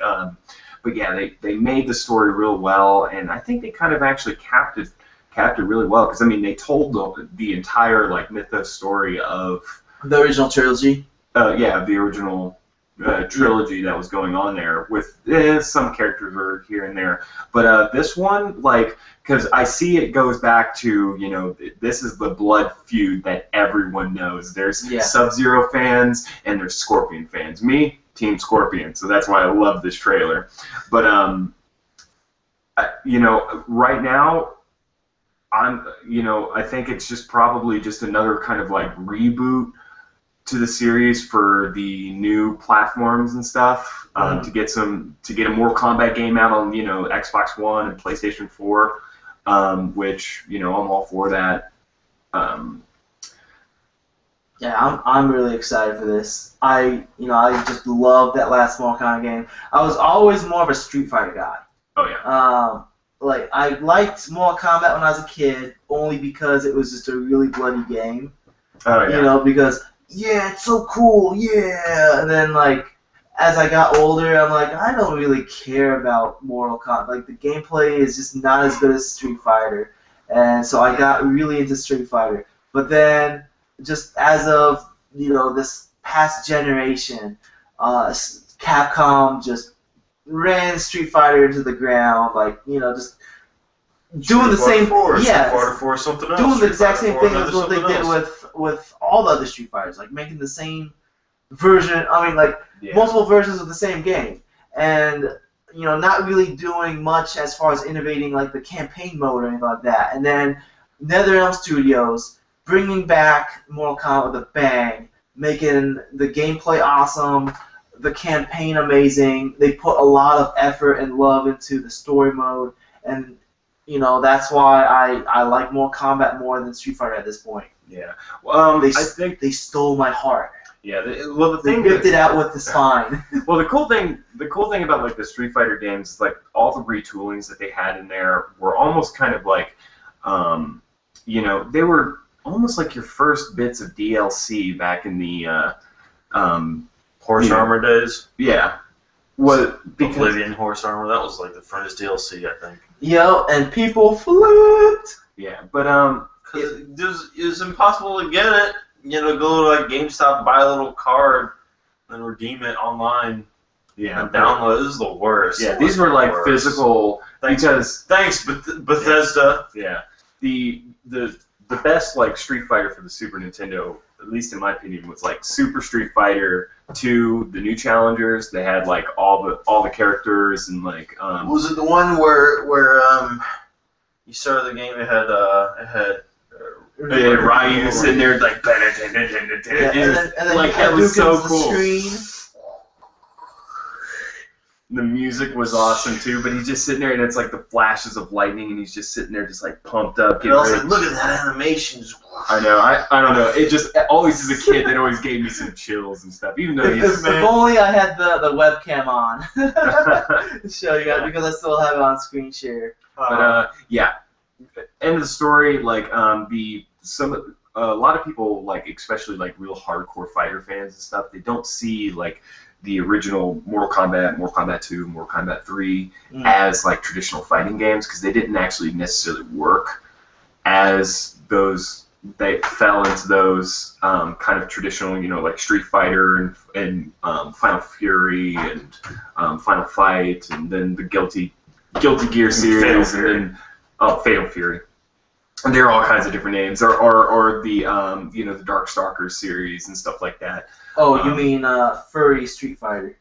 but yeah, they made the story real well, and I think they kind of actually capped it really well, because I mean they told the entire like mythos story of the original trilogy. The original trilogy that was going on there, with some characters were here and there, but this one, like, because I see it goes back to, this is the blood feud that everyone knows. There's Sub-Zero fans and there's Scorpion fans. Me, Team Scorpion, so that's why I love this trailer. But right now, I think it's just probably just another kind of like reboot to the series for the new platforms and stuff, to get a more combat game out on Xbox One and PlayStation 4, which I'm all for that. Yeah, I'm really excited for this. I just love that last Mortal Kombat game. I was always more of a Street Fighter guy. Oh yeah. Like I liked Mortal Kombat when I was a kid, only because it was just a really bloody game. Oh yeah. Because it's so cool, and then like as I got older, I'm like, I don't really care about Mortal Kombat. Like the gameplay is just not as good as Street Fighter, and so I got really into Street Fighter. But then, just as of this past generation, Capcom just ran Street Fighter into the ground, like just doing the same, doing the exact same thing as what they did with all the other Street Fighters, like making the same version. I mean, like multiple versions of the same game, and not really doing much as far as innovating like the campaign mode or anything like that. And then NetherRealm Studios bringing back Mortal Kombat with a bang, making the gameplay awesome, the campaign amazing. They put a lot of effort and love into the story mode, and that's why I like Mortal Kombat more than Street Fighter at this point. Yeah. I think they stole my heart. Yeah. They ripped it out with the spine. Well, the cool thing about like the Street Fighter games is like all the retoolings that they had in there were almost kind of like, they were almost like your first bits of DLC back in the Horse Armor days. Yeah. Oblivion Horse Armor, that was like the first DLC, I think. And people flipped. Yeah, but Because it was impossible to get it. Go to like GameStop, buy a little card, then redeem it online. Yeah, and download. This is the worst. Yeah, these were like physical. Thanks, Bethesda. Yeah, the best like Street Fighter for the Super Nintendo, at least in my opinion, was like Super Street Fighter 2, the new challengers. They had like all the characters and like. Was it the one where you started the game? It had Ryu sitting there like. And then like that was so cool. Screen. The music was awesome too, but he's just sitting there and it's like the flashes of lightning and he's just sitting there just like pumped up. And also, look at that animation. I know, I don't know. It just always as a kid, it always gave me some chills and stuff. Even though if only I had the webcam on to show you guys, because I still have it on screen share. But yeah, end of the story. Like a lot of people, like especially like real hardcore fighter fans and stuff, they don't see like the original Mortal Kombat, Mortal Kombat 2, Mortal Kombat 3 as like traditional fighting games, because they didn't actually necessarily work as those. They fell into those kind of traditional, like Street Fighter and Final Fury and Final Fight, and then the Guilty Gear series, and then Fatal Fury. And there are all kinds of different names, or the the Darkstalkers series and stuff like that. Oh, you mean furry Street Fighter?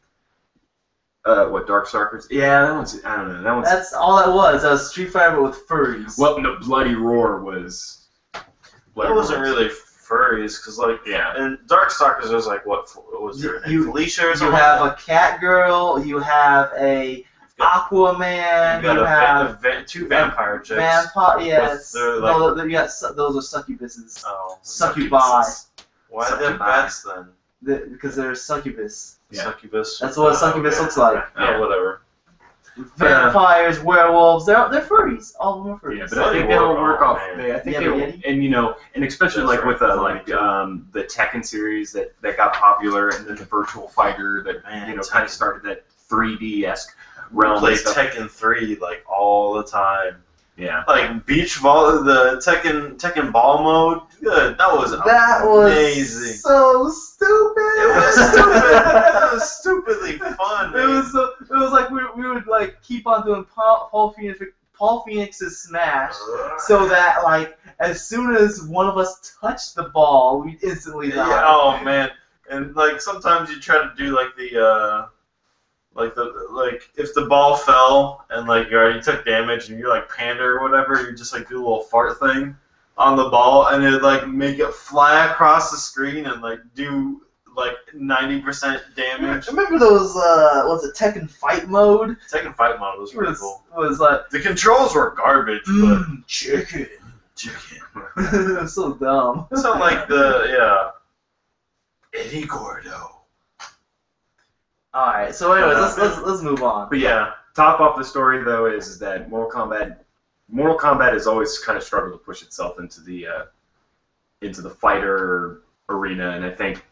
What, Darkstalkers? Yeah, that one's, I don't know, that one's... That's all that was. That was Street Fighter with furries. Well, no, Bloody Roar was... That wasn't really furries, because, like, in Darkstalkers, there's, like, what was there? Felicia or something? You have a cat girl, you have a Aquaman, you have two vampire chicks. Yes. Like, no, those are succubuses. Oh. Succubi. Why are they bats then? Because they're succubus. Yeah. Succubus. That's what a succubus looks like. Yeah, whatever. Vampires, werewolves, they're furries. All of them are furries. Yeah, but I think they'll work off. I think they'll, and especially like with the Tekken series that got popular, and then the Virtual Fighter that kind of started that 3D-esque realm. Play Tekken 3 like all the time. Yeah. Like beach volley, the Tekken ball mode. Good. That was amazing. So stupid. It was stupid. It was stupidly fun. It was like we would like keep on doing Paul Phoenix's Smash, so that like as soon as one of us touched the ball, we'd instantly die. Yeah, oh man. And like sometimes you try to do like the if the ball fell and like you already took damage and you like pander or whatever, you just like do a little fart thing on the ball and it like make it fly across the screen and like do like 90% damage. Remember those was it Tekken Fight mode? Tekken Fight mode was pretty cool. Was like the controls were garbage, but chicken. It was so dumb. So like Eddie Gordo. Alright, so anyways, let's move on. But yeah, top off the story though is that Mortal Kombat has always kind of struggled to push itself into the fighter arena, and I think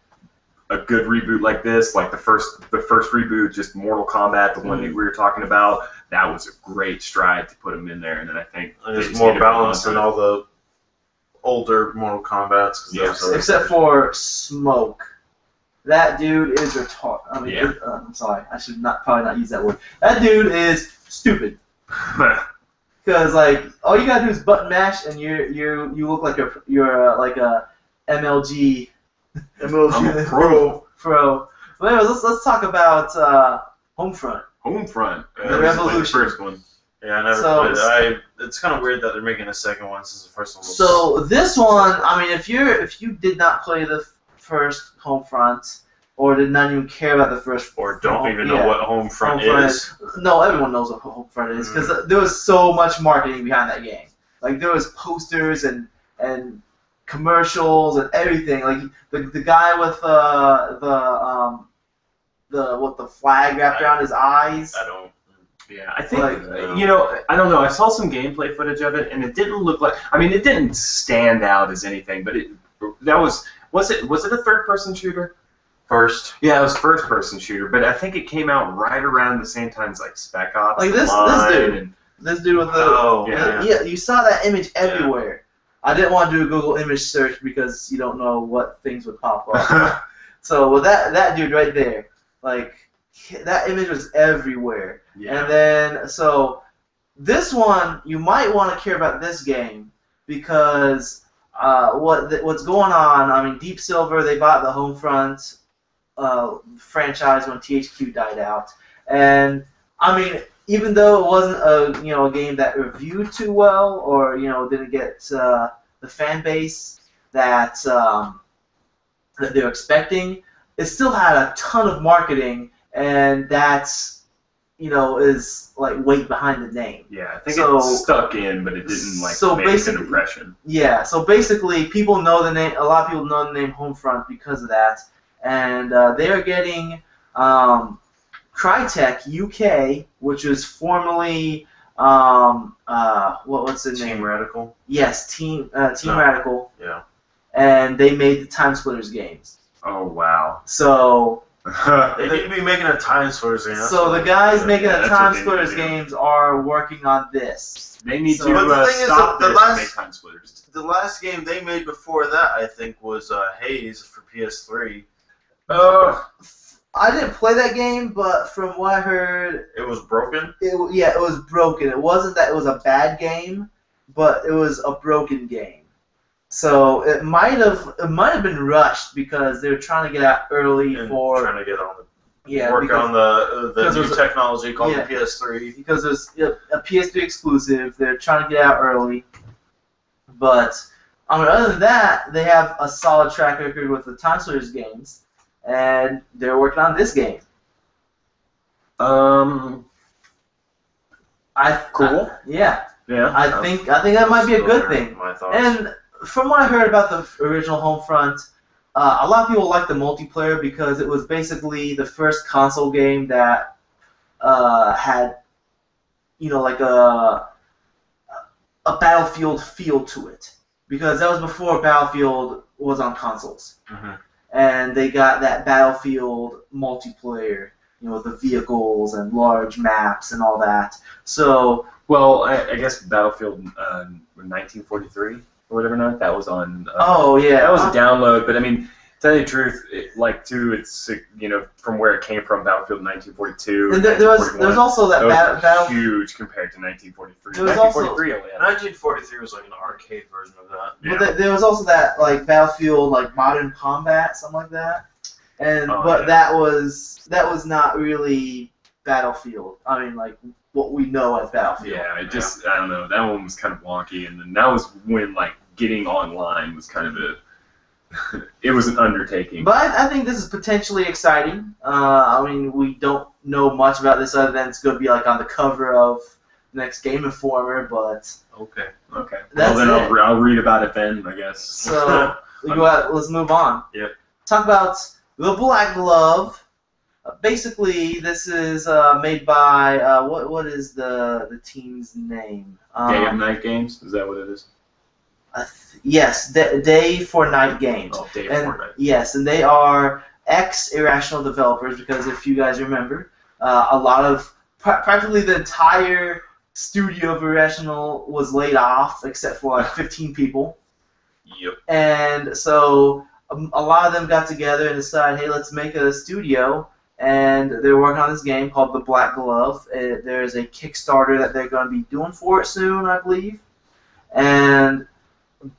a good reboot like this, like the first reboot, just Mortal Kombat, the one that we were talking about, that was a great stride to put them in there, and then I think it's more balanced than all the older Mortal Kombats. Yes, except for Smoke. That dude is retarded. I mean, I'm sorry. I should probably not use that word. That dude is stupid. Because like all you gotta do is button mash, and you look like you're like a MLG. I'm a pro. Pro. But anyways, let's talk about Homefront. Homefront. The Revolution. The first one. Yeah, I never played it. It's kind of weird that they're making a second one since the first one was. So this one, I mean, if you did not play the first Homefront, or did not even care about the first, or don't even know what Homefront is. No, everyone knows what Homefront is because there was so much marketing behind that game. Like there was posters and commercials and everything. Like the guy with the flag wrapped around his eyes. I don't. Yeah, I think I don't know. I saw some gameplay footage of it, and it didn't look like. I mean, it didn't stand out as anything, but was it a third-person shooter? First. Yeah, it was first-person shooter, but I think it came out right around the same time as like Spec Ops. Like this dude with the you saw that image everywhere. Yeah. I didn't want to do a Google image search because you don't know what things would pop up. So with that dude right there, like that image was everywhere. Yeah. And then so this one you might want to care about this game because what's going on? I mean, Deep Silver, they bought the Homefront franchise when THQ died out, and I mean, even though it wasn't a game that reviewed too well or didn't get the fan base that they were expecting, it still had a ton of marketing, and that's is like weight behind the name. Yeah, I think it stuck in, but it didn't make an impression. Yeah, so basically, people know the name. A lot of people know the name Homefront because of that, and they are getting Crytek UK, which was formerly what's the name? Team Radical. Yes, Team Radical. Yeah. And they made the Time Splitters games. Oh wow. So. They need to be making a Time Splitters game. So the guys making the Time Splitters games are working on this. They need to stop this to make Time Splitters. The last game they made before that, I think, was Haze for PS3. I didn't play that game, but from what I heard, it was broken. It was broken. It wasn't that it was a bad game. but it was a broken game. So it might have been rushed because they were trying to get out early And for trying to get on yeah work because, on the because new there's technology called yeah. the PS3. because it's a PS3 exclusive. They're trying to get out early, but other than that, they have a solid track record with the Time Splitters games, and they're working on this game. Cool. Yeah. Yeah. I think that might be a good thing. My thoughts. And from what I heard about the original Homefront, a lot of people like the multiplayer because it was basically the first console game that had, like a Battlefield feel to it. Because that was before Battlefield was on consoles. Mm-hmm. And they got that Battlefield multiplayer, the vehicles and large maps and all that. So... Well, I guess Battlefield 1943 or whatever. Not that was on. Oh yeah, that was a download. But I mean, to tell you the truth, it's from where it came from, Battlefield 1942. And there was also that Battle huge compared to 1943. 1943 only had 1943 was like an arcade version of that. Yeah. But there was also that like Battlefield like Modern Combat, something like that. And that was not really Battlefield. I mean, like what we know as Battlefield. Yeah, I don't know. That one was kind of wonky, and then that was when like getting online was kind of it was an undertaking. But I think this is potentially exciting. I mean, we don't know much about this other than it's going to be like on the cover of the next Game Informer, but okay. That's well, then I'll read about it then, I guess. So let's move on. Yep. Talk about The Black Glove. Basically, this is made by what is the team's name? Day of Night Games, is that what it is? Yes, Day for Night Games. Oh, Day for Night. Yes, and they are ex-Irrational developers because if you guys remember, a lot of practically the entire studio of Irrational was laid off except for like 15 people. Yep. And so a lot of them got together and decided, hey, let's make a studio. And they're working on this game called The Black Glove. There's a Kickstarter that they're going to be doing for it soon, I believe. And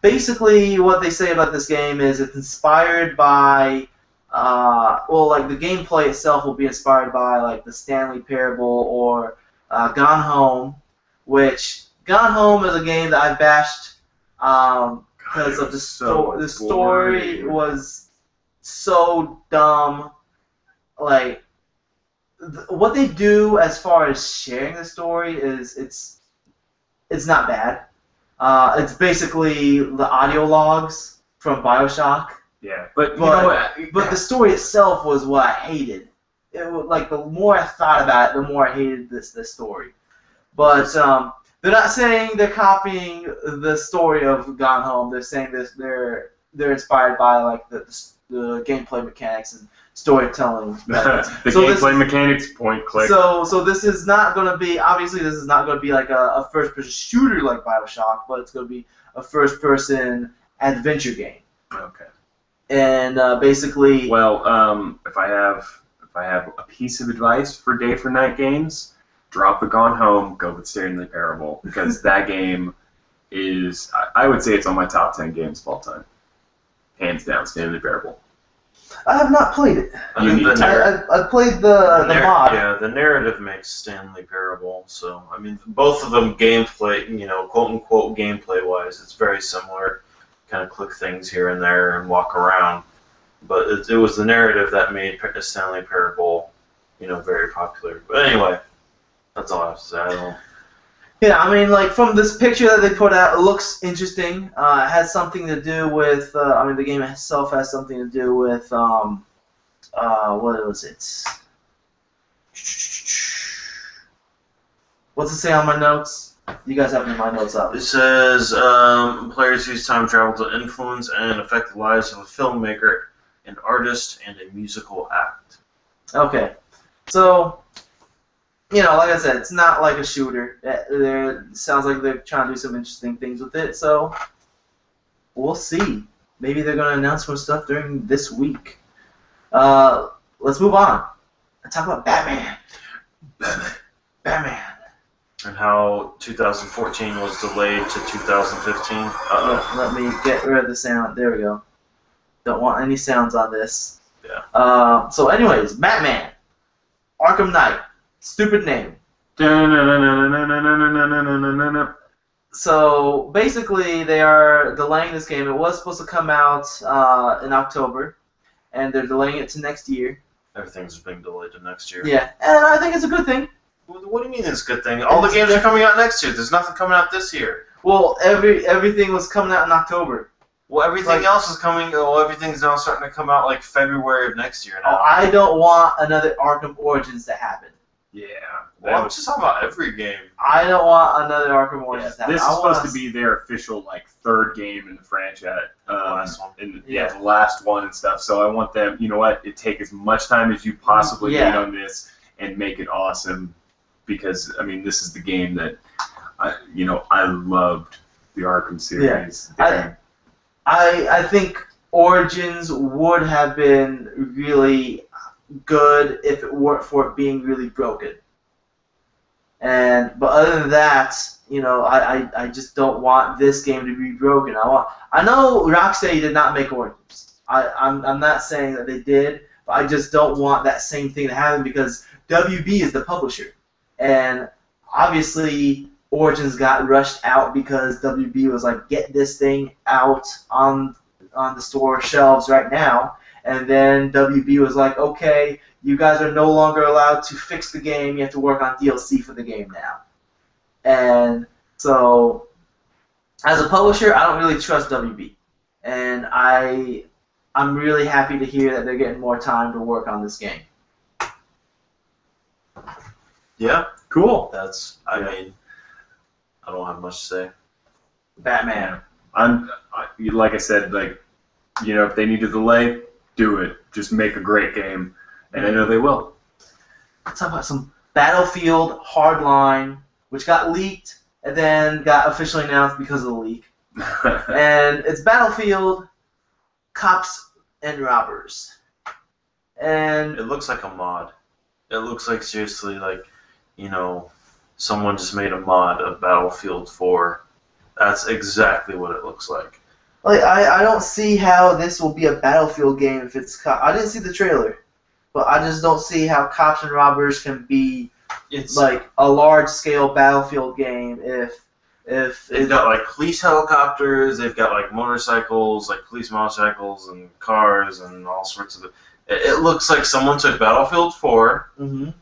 basically what they say about this game is it's inspired by, the gameplay itself will be inspired by like the Stanley Parable or Gone Home, which Gone Home is a game that I've bashed because of the story was so dumb. Like what they do as far as sharing the story is it's not bad. It's basically the audio logs from BioShock. Yeah, but you know what? But the story itself was what I hated. It was, like the more I thought about it, the more I hated this story. But they're not saying they're copying the story of Gone Home. They're saying this they're inspired by like the gameplay mechanics and storytelling. Gameplay mechanics, point click. So this is not going to be, obviously this is not going to be like a first-person shooter like BioShock, but it's going to be a first-person adventure game. Okay. And basically... Well, if I have a piece of advice for Day for Night games, drop the Gone Home, go with Stanley Parable, because that game is, I would say it's on my top 10 games of all time. Hands down, Stanley Parable. I have not played it. I played the mod. Yeah, the narrative makes Stanley Parable. So I mean, both of them gameplay, quote unquote gameplay wise, it's very similar. Kind of click things here and there and walk around. But it was the narrative that made Stanley Parable, very popular. But anyway, that's all I have to say. Yeah, I mean, like, from this picture that they put out, it looks interesting. It has something to do with, the game itself has something to do with, what was it? What's it say on my notes? You guys have my notes up. It says, players use time travel to influence and affect the lives of a filmmaker, an artist, and a musical act. Okay. So... like I said, it's not like a shooter. It sounds like they're trying to do some interesting things with it, so we'll see. Maybe they're going to announce more stuff during this week. Let's move on and talk about Batman. Batman. And how 2014 was delayed to 2015. Let me get rid of the sound. There we go. Don't want any sounds on this. Yeah. So anyways, Batman. Arkham Knight. Stupid name. So basically, they are delaying this game. It was supposed to come out in October, and they're delaying it to next year. Everything's being delayed to next year. Yeah, and I think it's a good thing. What do you mean it's a good thing? All the games are coming out next year. There's nothing coming out this year. Well, everything was coming out in October. Well, everything else is coming. Well, everything's now starting to come out like February of next year now. I don't want another Arkham Origins to happen. Yeah. Well, I'm just talking about every game. I don't want another Arkham Origins to happen. This is supposed to be their official like third game in the franchise. The last one. The last one and stuff. So I want them. You know what? Take as much time as you possibly need on this and make it awesome. Because I mean, this is the game that I loved the Arkham series. Yeah. I think Origins would have been really good if it weren't for it being really broken. But other than that, I just don't want this game to be broken. I know Rocksteady did not make Origins. I'm not saying that they did, but I just don't want that same thing to happen because WB is the publisher. And obviously, Origins got rushed out because WB was like, get this thing out on the store shelves right now. And then WB was like, okay, you guys are no longer allowed to fix the game. You have to work on DLC for the game now. And so, as a publisher, I don't really trust WB. And I'm really happy to hear that they're getting more time to work on this game. Yeah. Cool. I mean, I don't have much to say. Batman. Like I said, if they need to delay, do it. Just make a great game, and I know they will. Let's talk about some Battlefield Hardline, which got leaked and then got officially announced because of the leak. And it's Battlefield Cops and Robbers. And it looks like a mod. It looks like seriously someone just made a mod of Battlefield 4. That's exactly what it looks like. I don't see how this will be a Battlefield game if it's I didn't see the trailer, but I just don't see how Cops and Robbers can be like a large-scale Battlefield game if they've got like police helicopters, they've got like motorcycles, like police motorcycles and cars and all sorts of. It looks like someone took Battlefield 4 and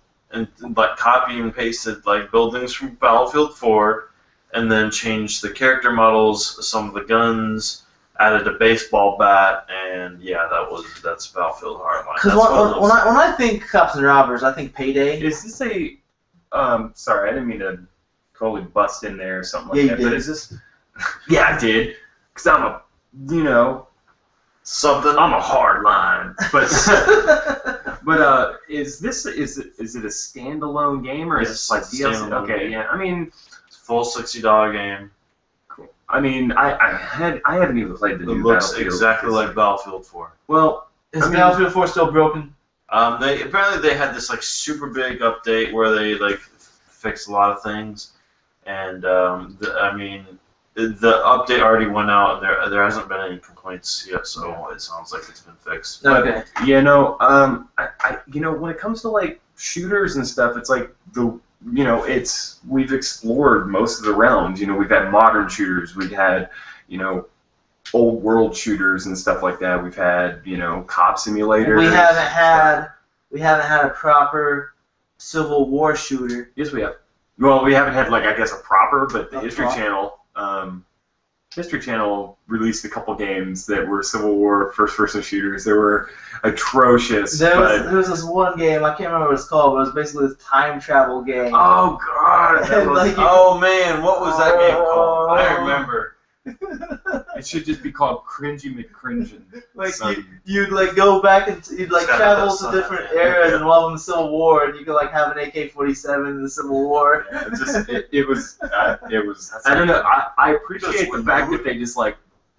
like copy and pasted like buildings from Battlefield 4, and then changed the character models, some of the guns. Added a baseball bat, and that's Battlefield Hardline. Because when I think Cops and Robbers, I think Payday. Is this a? Sorry, I didn't mean to totally bust in there or something like that. You did. But is this? Yeah, I did. Because I'm a, something. I'm a hardline. But is it a standalone game or is it like DLC? Okay, game. yeah. I mean, it's a full $60 game. I mean, I haven't even played the new Battlefield. It looks exactly like Battlefield 4. Well, is Battlefield 4 still broken? They had this like super big update where they like fixed a lot of things, and the update already went out. And there hasn't been any complaints yet, so it sounds like it's been fixed. Okay. Yeah, no. When it comes to like shooters and stuff, it's like we've explored most of the realms. We've had modern shooters, we've had, old world shooters and stuff like that. We've had, cop simulators. We haven't had a proper Civil War shooter. Yes, we have. Well, we haven't had a proper, but the History Channel released a couple games that were Civil War first-person shooters. They were atrocious. There was this one game, I can't remember what it's called, but it was basically this time travel game. Oh, God! Oh, man, what was that game called? I remember. It should just be called Cringy McCringin. You'd go back and you'd travel to different eras and involve in the Civil War, and you could have an AK-47 in the Civil War. Yeah, it was. I don't know. I appreciate the fact that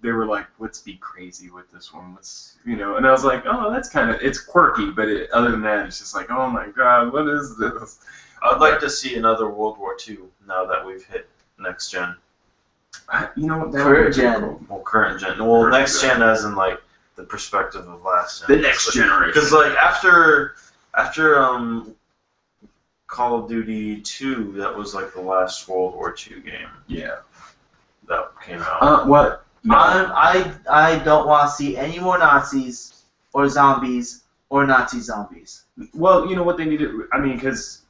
they were like, let's be crazy with this one. And I was like, oh, that's it's quirky, but other than that, it's just like, oh my God, what is this? I'd like to see another World War II now that we've hit next gen. You know, that Current would be gen. cool. Well, current gen. Well, Current next gen. gen as in like the perspective of last gen. The next generation. Because like after Call of Duty 2, that was like the last World War II game Yeah. that came out. What? No. I don't want to see any more Nazis or zombies or Nazi zombies. Well, you know what they need to. I mean, because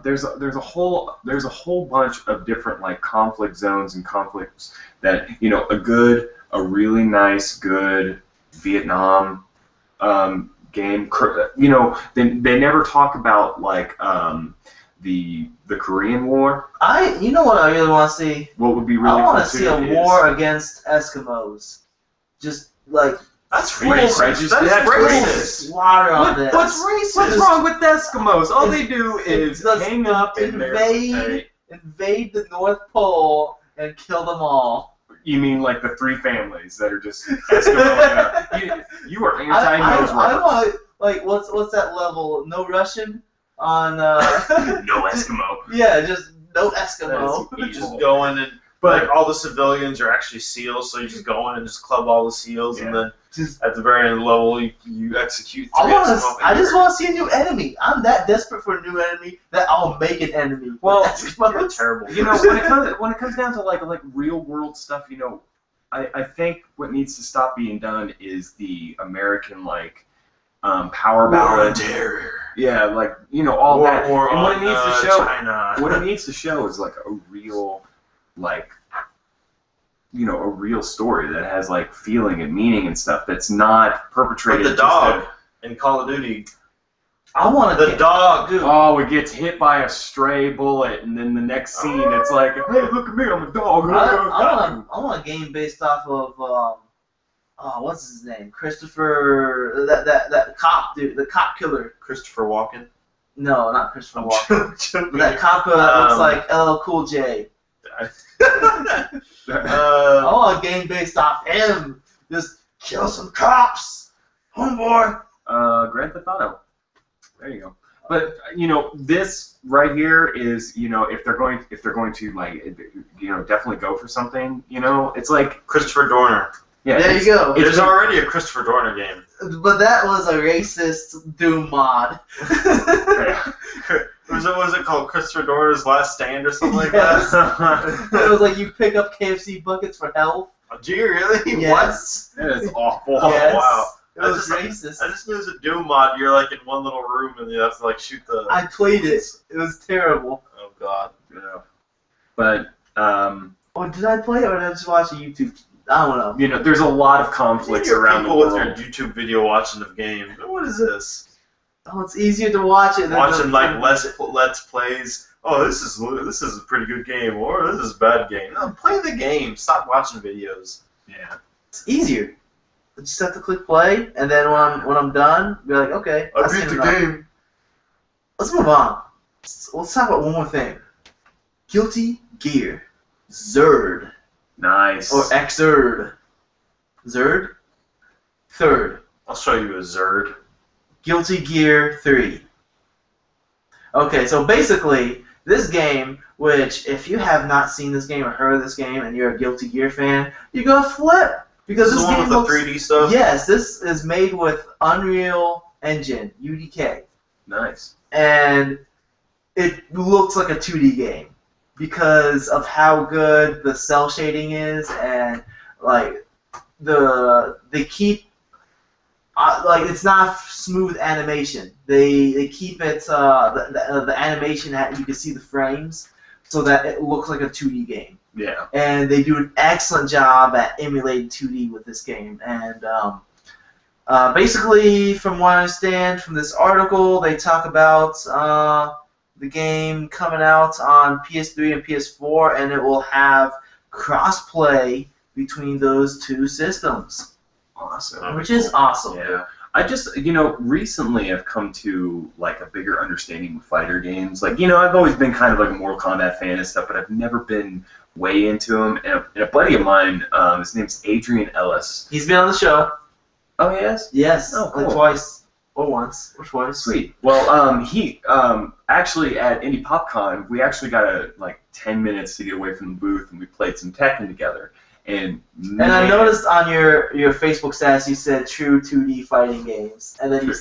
there's a whole bunch of different like conflict zones and conflicts that a really nice good Vietnam game. They never talk about like the Korean War. You know what I really want to see? What would be really I want cool to see a too war against Eskimos. Just like That's full racist. prejudice. That's That's racist. slaughter on this. What's racist? What's wrong with Eskimos? All they do is Just hang up in their. invade the North Pole and kill them all. You mean like the 3 families that are just Eskimo? You are anti-nose I rubbers. want like what's that level? No Russian on No Eskimo. yeah, just no Eskimo. That You is just go in and But like all the civilians are actually SEALs, so you just go in and just club all the SEAls, and then Just at the very end level you execute. I just want to see a new enemy. I'm that desperate for a new enemy that I'll make an enemy. Well, You're terrible. when it comes down to like real world stuff, I think what needs to stop being done is the American like power balance. Yeah, like all that. War And what it needs to show, China. what it needs to show is like a real like a real story that has like feeling and meaning and stuff that's not perpetrated. But the dog in Call of Duty. I want The dog. dude. Oh, it gets hit by a stray bullet, and then the next scene it's like, hey, look at me, I'm a dog. I want a game based off of what's his name? Christopher, that cop dude, the cop killer. Christopher Walken. No, not Christopher I'm Walken. But that cop that looks like LL Cool J. I want a game based off him. Just kill some cops, homeboy. Grand Theft Auto. There you go. But this right here is if they're going to like definitely go for something. It's like Christopher Dorner. yeah. There you go. There's already a Christopher Dorner game. But that was a racist Doom mod. Was it called Christopher Dorner's Last Stand or something like Yes. that? It was like you pick up KFC buckets for health. Do you really? Yes. That is awful. Yes. Wow. It was racist. I just knew it was a Doom mod. You're like in one little room and you have to like shoot the. I played it. It was terrible. Oh god. Yeah. But Oh, did I play it or did I just watch a YouTube? I don't know. there's a lot of conflicts around the people world. with your YouTube video watching of games. What is this? Oh, it's easier to watch it than Watching like let's plays. Oh, this is a pretty good game, or this is a bad game. No, play the game. Stop watching videos. Yeah. It's easier. I just have to click play, and then when I'm done, be like, okay, I I've beat seen the enough. game. Let's move on. Let's talk about one more thing. Guilty Gear. Zerd. Nice. Or Xrd. Zerd? Third. I'll show you a Zerd. Guilty Gear 3. Okay, so basically, this game, which if you have not seen this game or heard of this game and you're a Guilty Gear fan, you're going to flip. Because This is this the one game with the looks, 3D stuff? Yes, this is made with Unreal Engine, UDK. Nice. And it looks like a 2D game because of how good the cell shading is, and like they keep like it's not smooth animation. They keep it the animation that you can see the frames so that it looks like a 2D game. Yeah. And they do an excellent job at emulating 2D with this game. And basically, from what I understand from this article, they talk about the game coming out on PS3 and PS4, and it will have cross-play between those two systems. Awesome. Which is awesome. Yeah. I just, recently I've come to, like, a bigger understanding with fighter games. Like, I've always been kind of like a Mortal Kombat fan and stuff, but I've never been way into them. And a buddy of mine, his name's Adrian Ellis. He's been on the show. Oh, he has? Yes, Oh, cool. like twice. Or once. Or twice. Sweet. Well, he actually at Indie PopCon, we actually got like 10 minutes to get away from the booth, and we played some Tekken together. And I noticed on your Facebook status you said true 2D fighting games, and then you're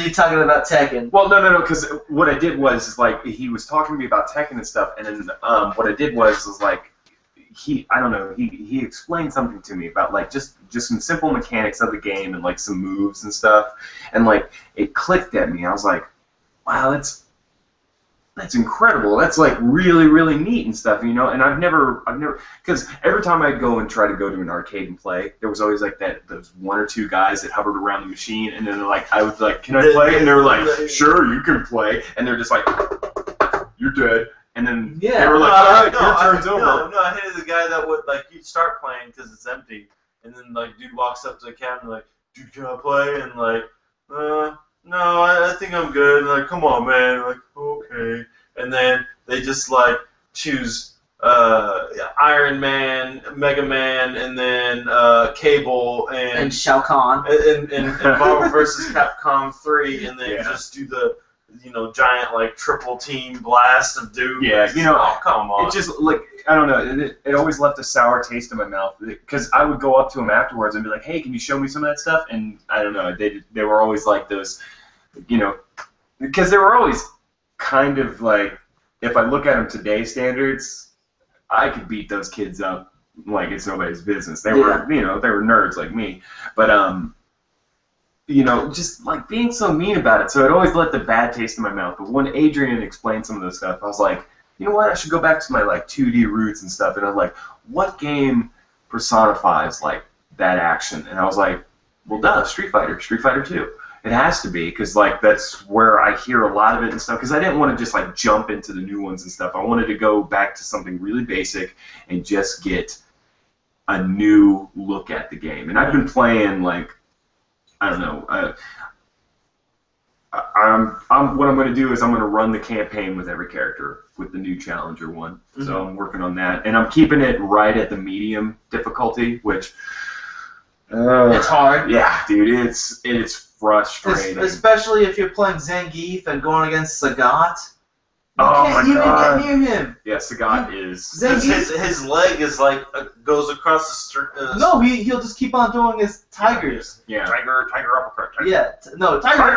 talking about Tekken. Well, no, because what I did was like he was talking to me about Tekken and stuff, and then what I did was like he explained something to me about like just some simple mechanics of the game and like some moves and stuff, and like it clicked at me. I was like, wow, that's incredible. That's like really, really neat and stuff, you know. And I've never, because every time I'd go and try to go to an arcade and play, there was always like those one or two guys that hovered around the machine, and then like I was like, "Can I play?" And they were like, "Sure, you can play." And they're just like, "You're dead." And then they were like, "All right, your turn's over." No, I hated the guy that would like you'd start playing because it's empty, and then like dude walks up to the cabinet like, "Dude, can I play?" And like, no, I think I'm good. And like, come on, man. Like, okay. And then they just like choose Iron Man, Mega Man, and then Cable and Shao Kahn and Marvel vs. Capcom 3, and then just do the giant like triple team blast of doom. Yeah, oh, come on. It just like I don't know. It always left a sour taste in my mouth because I would go up to him afterwards and be like, "Hey, can you show me some of that stuff?" And I don't know. They were always like those, because they were always kind of like, if I look at them today's standards, I could beat those kids up like it's nobody's business. They were, they were nerds like me, but just like being so mean about it. So it always left a bad taste in my mouth. But when Adrian explained some of this stuff, I was like, you know what? I should go back to my like 2D roots and stuff. And I was like, what game personifies like that action? And I was like, well, duh, Street Fighter 2. It has to be, because like that's where I hear a lot of it and stuff. Because I didn't want to just like jump into the new ones and stuff. I wanted to go back to something really basic and just get a new look at the game. And I've been playing like, I don't know. What I'm going to do is I'm going to run the campaign with every character with the new Challenger one. Mm-hmm. So I'm working on that, and I'm keeping it right at the medium difficulty, which it's hard. Yeah, dude, it's frustrating. Especially if you're playing Zangief and going against Sagat. You can't even get near him. Yeah, Sagat is. His leg is like goes across the street. No, he'll just keep on doing his tigers. Yeah. Tiger uppercut. Tiger. Yeah. Tiger.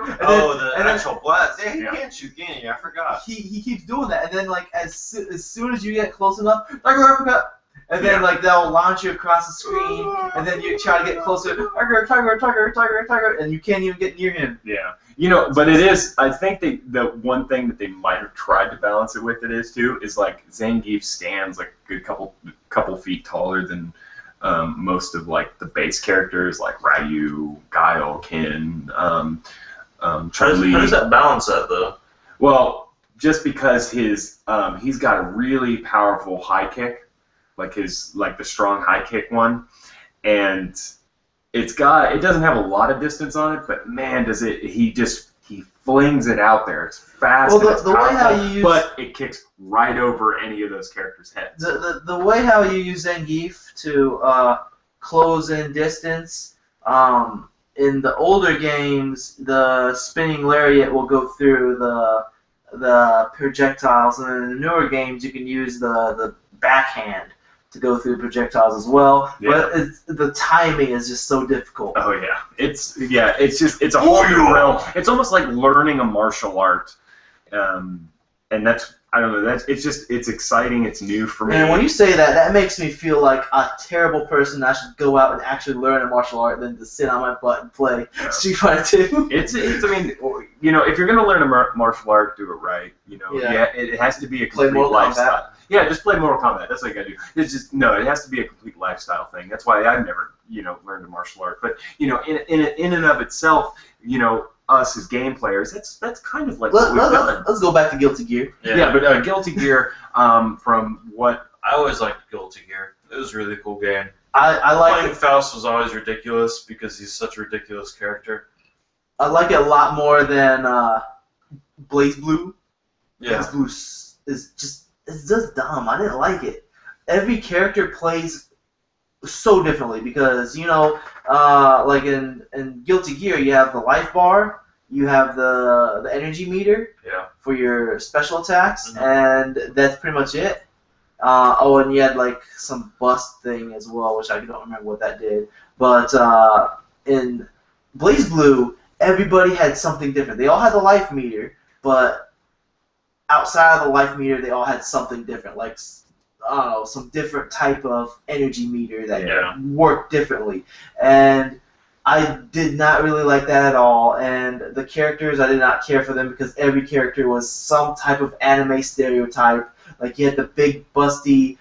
The actual blast. Yeah, he can't shoot, can he? I forgot. He keeps doing that, and then like as soon as you get close enough, Tiger uppercut. And then like they'll launch you across the screen, and then you try to get closer. Tiger, and you can't even get near him. Yeah, but it is. I think the one thing that they might have tried to balance it with is like Zangief stands like a good couple feet taller than most of like the base characters like Ryu, Guile, Ken, Chun-Li. How does that balance that though? Well, just because he's got a really powerful high kick. Like the strong high kick one, and it doesn't have a lot of distance on it, but man, does it! He flings it out there. It's fast. Well, and it's the way how you use, but it kicks right over any of those characters' heads. The way how you use Zangief to close in distance. In the older games, the spinning lariat will go through the projectiles, and in the newer games, you can use the backhand to go through projectiles as well, but the timing is just so difficult. Oh yeah, it's a whole new realm. It's almost like learning a martial art, and that's it's exciting. It's new for me. And when you say that, that makes me feel like a terrible person that should go out and actually learn a martial art than to sit on my butt and play Street Fighter 2. I mean, if you're gonna learn a martial art, do it right. It has to be a complete lifestyle. Kombat. Yeah, just play Mortal Kombat. That's what you gotta do. It's just it has to be a complete lifestyle thing. That's why I've never learned a martial art. But in and of itself, us as game players, that's kind of like what we've done. Let's go back to Guilty Gear. Yeah, but Guilty Gear, from what I always liked Guilty Gear. It was a really cool game. I like playing Faust was always ridiculous because he's such a ridiculous character. I like it a lot more than Blaze Blue. Yeah. Blaze Blue is just dumb. I didn't like it. Every character plays so differently because like in Guilty Gear, you have the life bar, you have the energy meter for your special attacks, and that's pretty much it. And you had like some bust thing as well, which I don't remember what that did. But in Blaze Blue, everybody had something different. They all had the life meter, but outside of the life meter, they all had something different, like some different type of energy meter that worked differently. And I did not really like that at all. And the characters, I did not care for them because every character was some type of anime stereotype. Like you had the big busty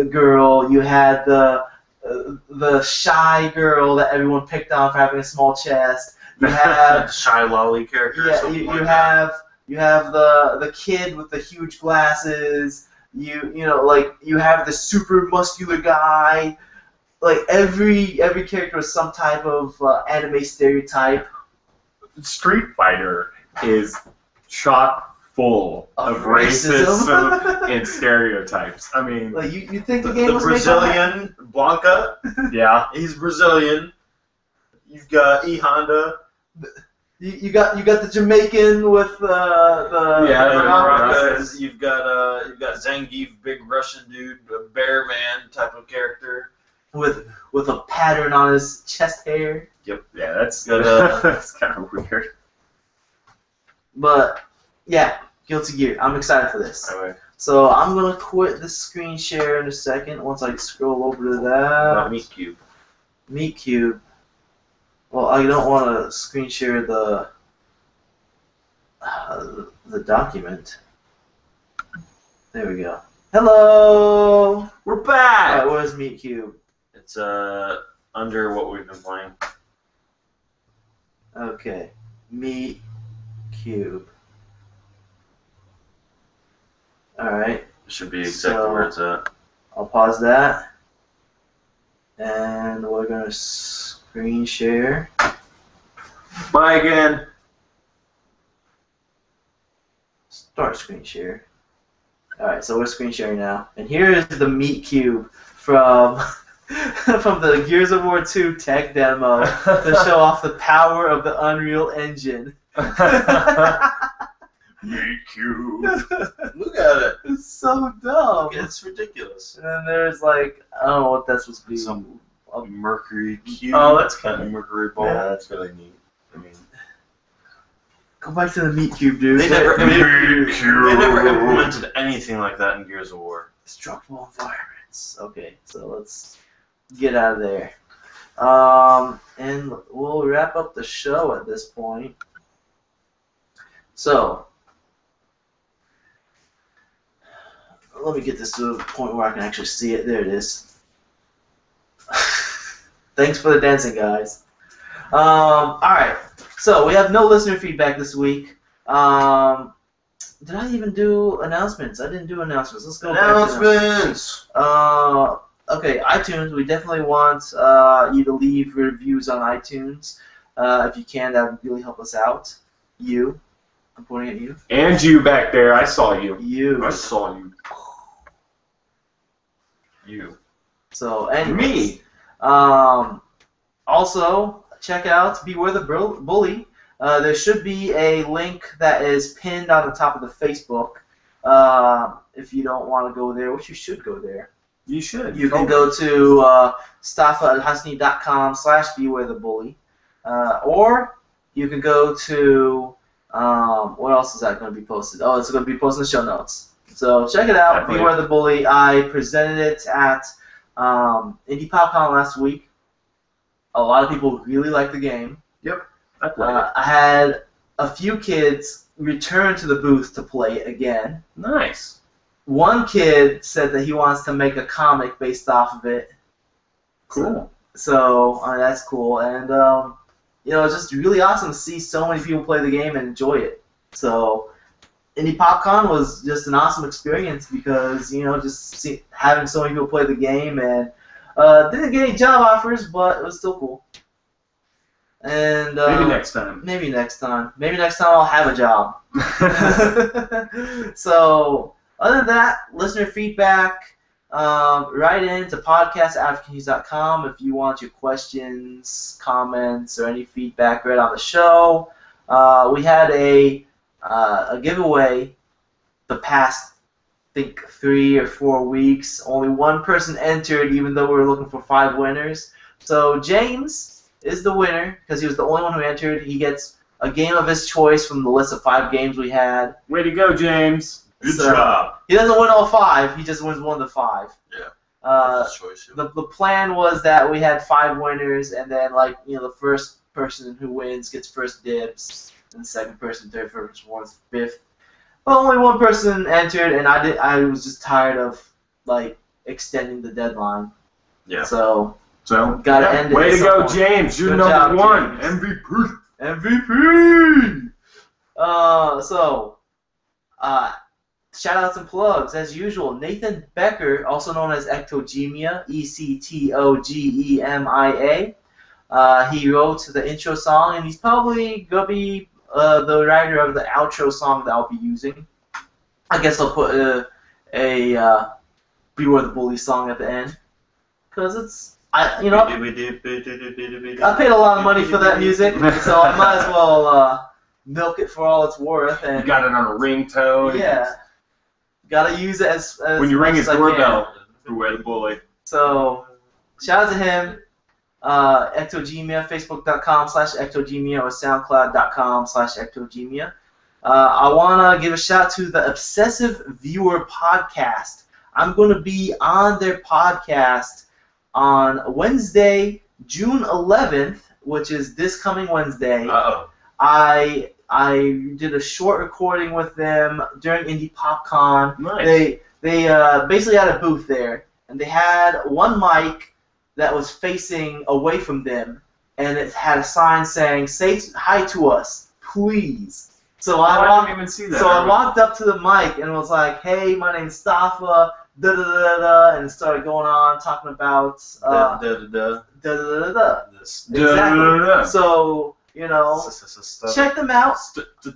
girl, you had the shy girl that everyone picked on for having a small chest. You have shy lolly character. Yeah, you have the kid with the huge glasses. You have the super muscular guy. Like every character was some type of anime stereotype. Street Fighter is chock full of racism and stereotypes. I mean, like you think the game was Brazilian Blanca? Yeah, he's Brazilian. You've got E Honda. You got the Jamaican with the You've got Zangief, big Russian dude, a bear man type of character with a pattern on his chest hair. Yep. Yeah, that's that's kind of weird. But yeah, Guilty Gear. I'm excited for this. Anyway. So I'm gonna quit the screen share in a second once I scroll over to that. Not Meat Cube. Meat Cube. Well, I don't want to screen share the document. There we go. Hello. We're back. Alright, where's Meat Cube? It's under what we've been playing. Okay, Meat Cube. Alright. Should be exactly where it's at. I'll pause that. And we're going to screen share. Bye again. Start screen share. Alright, so we're screen sharing now. And here is the Meat Cube from from the Gears of War 2 tech demo to show off the power of the Unreal Engine. Meat Cube. Look at it. It's so dumb. It's ridiculous. And then there's like, I don't know what that's supposed to be. Some Mercury Cube. Oh, that's kind of Mercury ball. Yeah, that's really neat. I mean, go back to the Meat Cube, dude. They never Meat Cube. implemented anything like that in Gears of War. Destructible environments. Okay, so let's get out of there. And we'll wrap up the show at this point. So, let me get this to a point where I can actually see it. There it is. Thanks for the dancing, guys. Alright, so we have no listener feedback this week. Did I even do announcements? I didn't do announcements. Let's go back to Announcements! Okay, iTunes. We definitely want you to leave reviews on iTunes. If you can, that would really help us out. You. I'm pointing at you. and you back there, I saw you. You. I saw you. You. So, anyways. Me. Also, check out Beware the Bully. There should be a link that is pinned on the top of the Facebook. If you don't want to go there, which you should go there. You should. You can go to staffaelhasni.com/bewarethebully. Or you can go to, what else is that going to be posted? Oh, it's going to be posted in the show notes. So check it out, Definitely. Beware the Bully. I presented it at Indie PopCon last week. A lot of people really liked the game. I played it. I had a few kids return to the booth to play it again. Nice. One kid said that he wants to make a comic based off of it. Cool. So that's cool, and it's just really awesome to see so many people play the game and enjoy it. So Indie PopCon was just an awesome experience because having so many people play the game and didn't get any job offers, but it was still cool. And Maybe next time. Maybe next time. Maybe next time I'll have a job. So other than that, listener feedback. write in to podcast@continues.com if you want your questions, comments, or any feedback read on the show. We had a giveaway the past, I think, 3 or 4 weeks. Only one person entered, even though we were looking for 5 winners. So James is the winner because he was the only one who entered. He gets a game of his choice from the list of 5 games we had. Way to go, James. Good job. He doesn't win all 5. He just wins one of the 5. Yeah. Uh, Choice. the plan was that we had 5 winners, and then the first person who wins gets first dibs, and the second person, third person, fourth, fifth. But only one person entered, and I was just tired of extending the deadline. Yeah. So gotta end it. Way at to some go, point. James. You're Good number job, 1. James. MVP. MVP. Shout outs and plugs as usual. Nathan Becker, also known as Ectogemia, Ectogemia. He wrote the intro song, and he's probably gonna be the writer of the outro song that I'll be using. I guess I'll put a Beware the Bully song at the end, because I paid a lot of money for that music, so I might as well milk it for all it's worth. And You got it on a ringtone. yeah, gotta use it as When you ring much his as I can. doorbell, Beware the Bully. So, shout out to him. Ectogemia, facebook.com/ectogemia or soundcloud.com/ectogemia. I want to give a shout to the Obsessive Viewer Podcast. I'm going to be on their podcast on Wednesday, June 11th, which is this coming Wednesday. Uh-oh. I did a short recording with them during Indie PopCon. Nice. They basically had a booth there, and they had one mic that was facing away from them, and it had a sign saying, "Say hi to us, please." So I didn't even see that. I walked up to the mic and was like, "Hey, my name's Stafa, da da da da," and started going on talking about da da da da. Exactly. So check them out.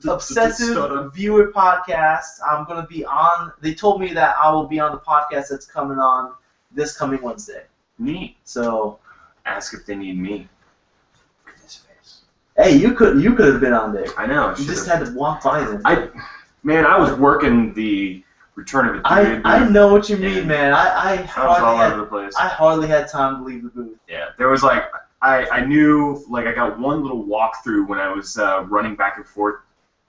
Obsessive Viewer Podcast. I'm gonna be on. They told me that I will be on the podcast that's coming on this coming Wednesday. Neat. So Ask if they need me. look at his face. Hey, you could have been on there. I know. You just had to walk by them. I was working the Return of a Dude. I know what you mean, and man. I was all over the place. hardly had time to leave the booth. Yeah, there was I knew I got one little walkthrough when I was running back and forth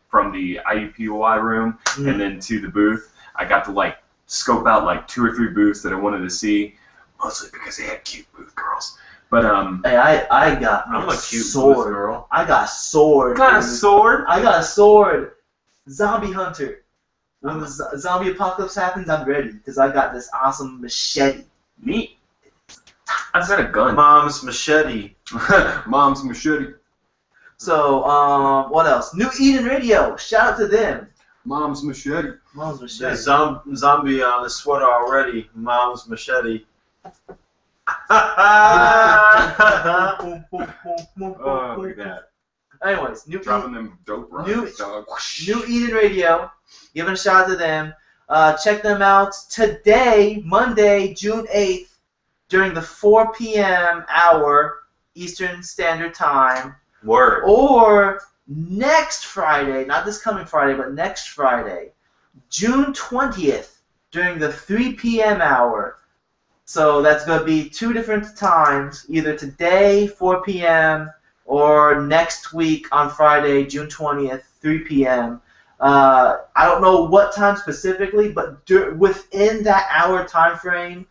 from the IUPOI room and then to the booth. I got to scope out 2 or 3 booths that I wanted to see, mostly because they had cute booth girls. But Hey, I got I'm a cute sword. booth girl. I got a sword. got a dude. sword. I got a sword. Zombie hunter. When the zombie apocalypse happens, I'm ready because I got this awesome machete. Neat. I've got a gun. Mom's machete. Mom's machete. So, what else? New Eden Radio. Shout out to them. Mom's machete. Mom's There's machete. zombie on the sweater already. Mom's machete. Oh, look at that. Anyways, Dropping them dope rhymes, dog. New Eden Radio. Giving a shout out to them. Check them out today, Monday, June 8th, during the 4 p.m. hour Eastern Standard Time. Word. Or next Friday, not this coming Friday, but next Friday, June 20th, during the 3 p.m. hour. So that's going to be 2 different times, either today, 4 p.m., or next week on Friday, June 20th, 3 p.m. I don't know what time specifically, but within that hour time frame,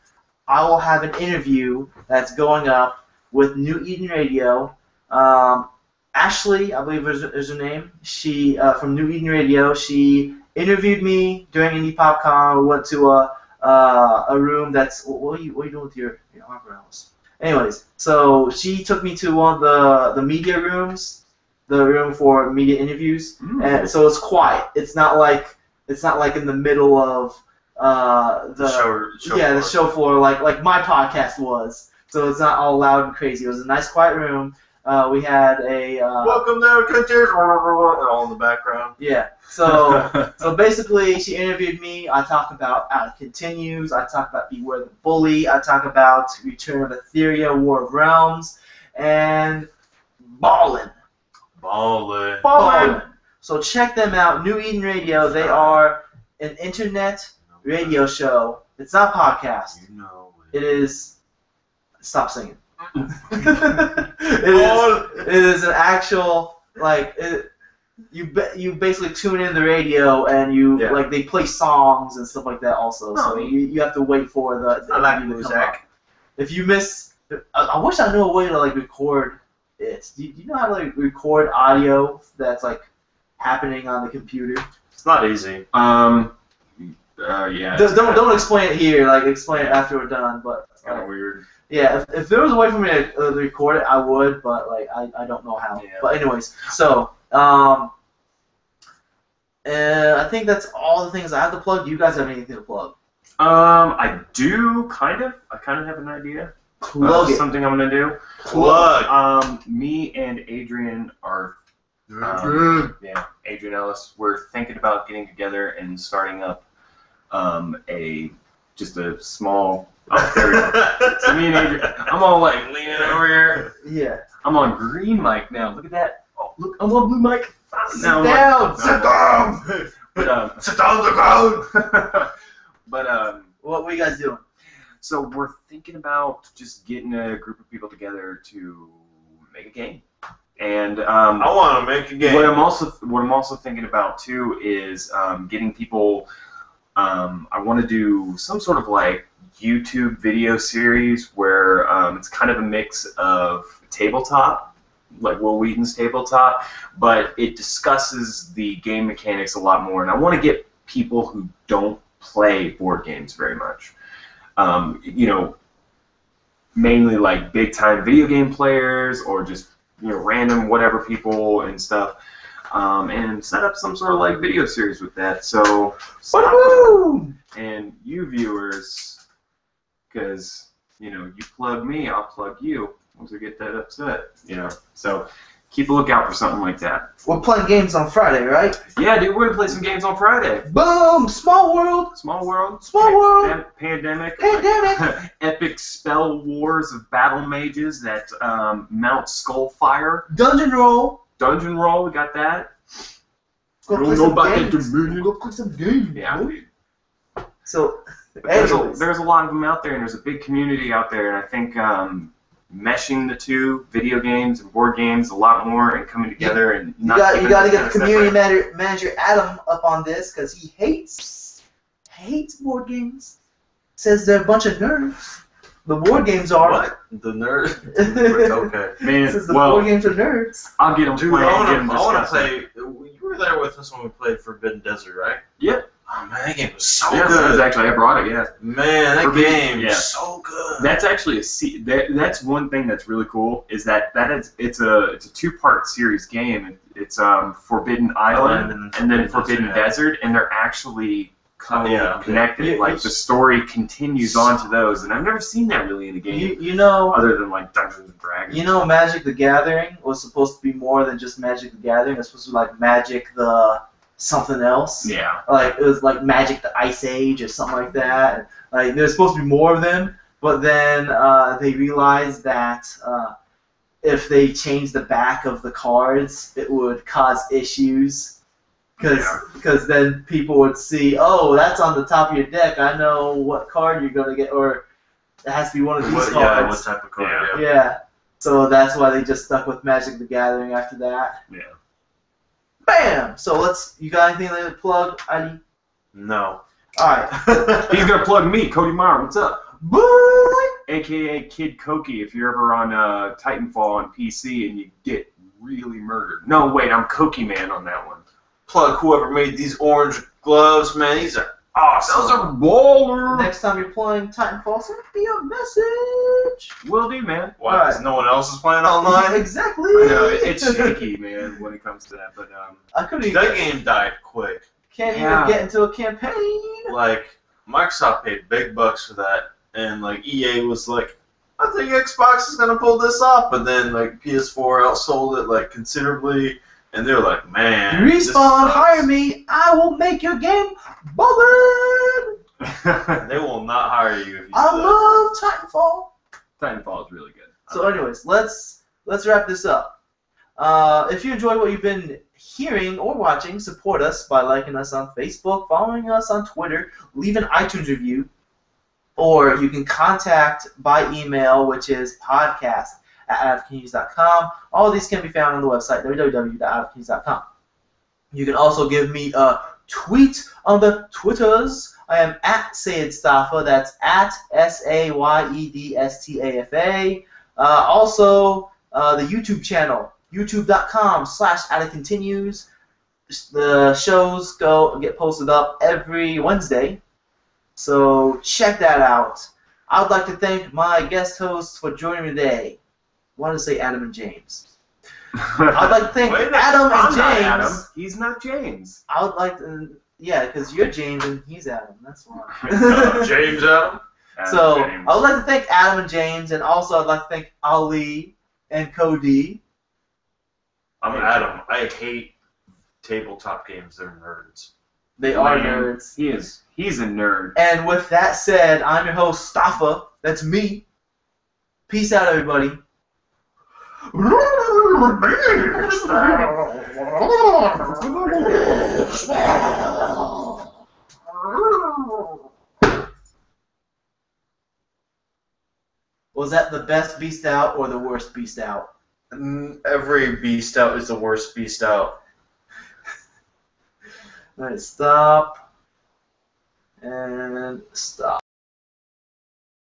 I will have an interview that's going up with New Eden Radio. Ashley, I believe is her name. She from New Eden Radio. She interviewed me during Indie PopCon. We went to a room that's what are you doing with your eyebrows? Anyways, so she took me to one of the media rooms, the room for media interviews, and so it's quiet. It's not like in the middle of the show floor like my podcast was. So it's not all loud and crazy. It was a nice quiet room. We had a Welcome to Continues, all in the background. yeah. So basically, she interviewed me. I talk about Continues. I talk about Beware the Bully. I talk about Return of Etheria, War of Realms, and Ballin'. So check them out. New Eden Radio. They are an internet radio show. It's not a podcast. It is. Stop singing. It is an actual you basically tune in the radio and like they play songs and stuff like that also. So you have to wait for the I like interview to music. come up. If you miss, I wish I knew a way to like record it. Do you know how to like record audio that's like happening on the computer? It's not easy. Yeah. Don't explain it here. Like explain it after we're done. But Kind of weird. yeah, if there was a way for me to record it, I would. But like I don't know how. Yeah. But anyways, so I think that's all the things I have to plug. Do you guys have anything to plug? I do kind of. I kind of have an idea. Plug it. Something I'm gonna do. Plug. Me and Adrian are. Adrian Ellis. We're thinking about getting together and starting up just a small. Oh, there we go. So me and Adrian, I'm all like leaning over here. Yeah. I'm on green mic now. Look at that. Oh, look, I'm on blue mic. Sit down. Sit down. But Sit down the ground. but What were you guys doing? so we're thinking about just getting a group of people together to make a game. And I want to make a game. what I'm also thinking about too is getting people. I want to do some sort of like YouTube video series where it's kind of a mix of tabletop, like Will Wheaton's tabletop, but it discusses the game mechanics a lot more. And I want to get people who don't play board games very much. Mainly like big time video game players or just random whatever people and stuff. And set up some sort of like video series with that. So and you viewers, because you plug me, I'll plug you. Once we get that upset, So keep a lookout for something like that. We're playing games on Friday, right? Yeah, dude, we're gonna play some games on Friday. Boom! Small world. Small world. Pandemic. Epic spell wars of battle mages that Mount Skullfire. Dungeon roll. Dungeon roll, we got that. Go play some games. Yeah. Bro. So, But there's anyways. a lot of them out there, and there's a big community out there, and I think meshing the two, video games and board games, a lot more, and coming together and You got to get the community manager Adam up on this because he hates board games. Says they're a bunch of nerds. The board games are. What? The nerd? Okay. Man, Says the board games are nerds. I'll get them Dude, playing. I want to play. You were there with us when we played Forbidden Desert, right? Yep. Oh man, that game was so Yeah, good. actually, I brought it. Yeah. Man, that Forbidden- game yeah. was so good. That's actually that's one thing that's really cool is it's a 2-part series game. It's Forbidden Island and then Forbidden Desert, and they're actually connected. Yeah. Like the story continues on to those, and I've never seen that really in a game You know, other than like Dungeons and Dragons. Magic the Gathering was supposed to be more than just Magic the Gathering. It was supposed to be like Magic the something else. Yeah. Like it was like Magic the Ice Age or something like that. And, like there's supposed to be more of them, but then they realized that if they changed the back of the cards, it would cause issues. Because then people would see, oh, that's on the top of your deck. I know what card you're gonna get, or it has to be one of these cards. Yeah, what type of card? Yeah. So that's why they just stuck with Magic the Gathering after that. Yeah. Bam! So you got anything to plug, ID? No. Alright. He's gonna plug me, Cody Meyer. What's up? Boy! AKA Kid Koki. If you're ever on Titanfall on PC and you get really murdered. No, wait, I'm Koki Man on that one. Plug whoever made these orange gloves, man. These are awesome. Those are baller. Next time you're playing Titanfall, send me a message. Will do, man. Why? Because no one else is playing online? Exactly. I know, it's shaky, man, when it comes to that, but I couldn't even. That game died quick. Can't even get into a campaign. Like, Microsoft paid big bucks for that, and like EA was like, I think Xbox is gonna pull this off, but then like PS4 outsold it like considerably, and they're like, man, this Respawn, sucks." hire me. I will make your game ballin'. They will not hire you if you I do that. love Titanfall. Titanfall is really good. So, anyways, let's wrap this up. If you enjoy what you've been hearing or watching, support us by liking us on Facebook, following us on Twitter, leave an iTunes review, or you can contact by email, which is podcast@outofkeys.com. All of these can be found on the website, www.outofkeys.com. You can also give me a tweet on the Twitters. I am at Sayed Stafa. That's at SAYEDSTAFA. Also, the YouTube channel, youtube.com/outofcontinues. The shows get posted up every Wednesday, so check that out. I would like to thank my guest hosts for joining me today. I wanted to say Adam and James. I'd like to thank Wait, Adam and I'm not James. Adam. He's not James. I would like to, yeah, because you're James and he's Adam. That's why. James Adam. So James. I would like to thank Adam and James, and also I'd like to thank Ali and Cody. I'm Adam. I hate tabletop games. They're nerds. They are Lame. nerds. He's a nerd. And with that said, I'm your host, Stafa. That's me. Peace out, everybody. Was that the best beast out or the worst beast out? Every beast out is the worst beast out. Alright, stop. And stop.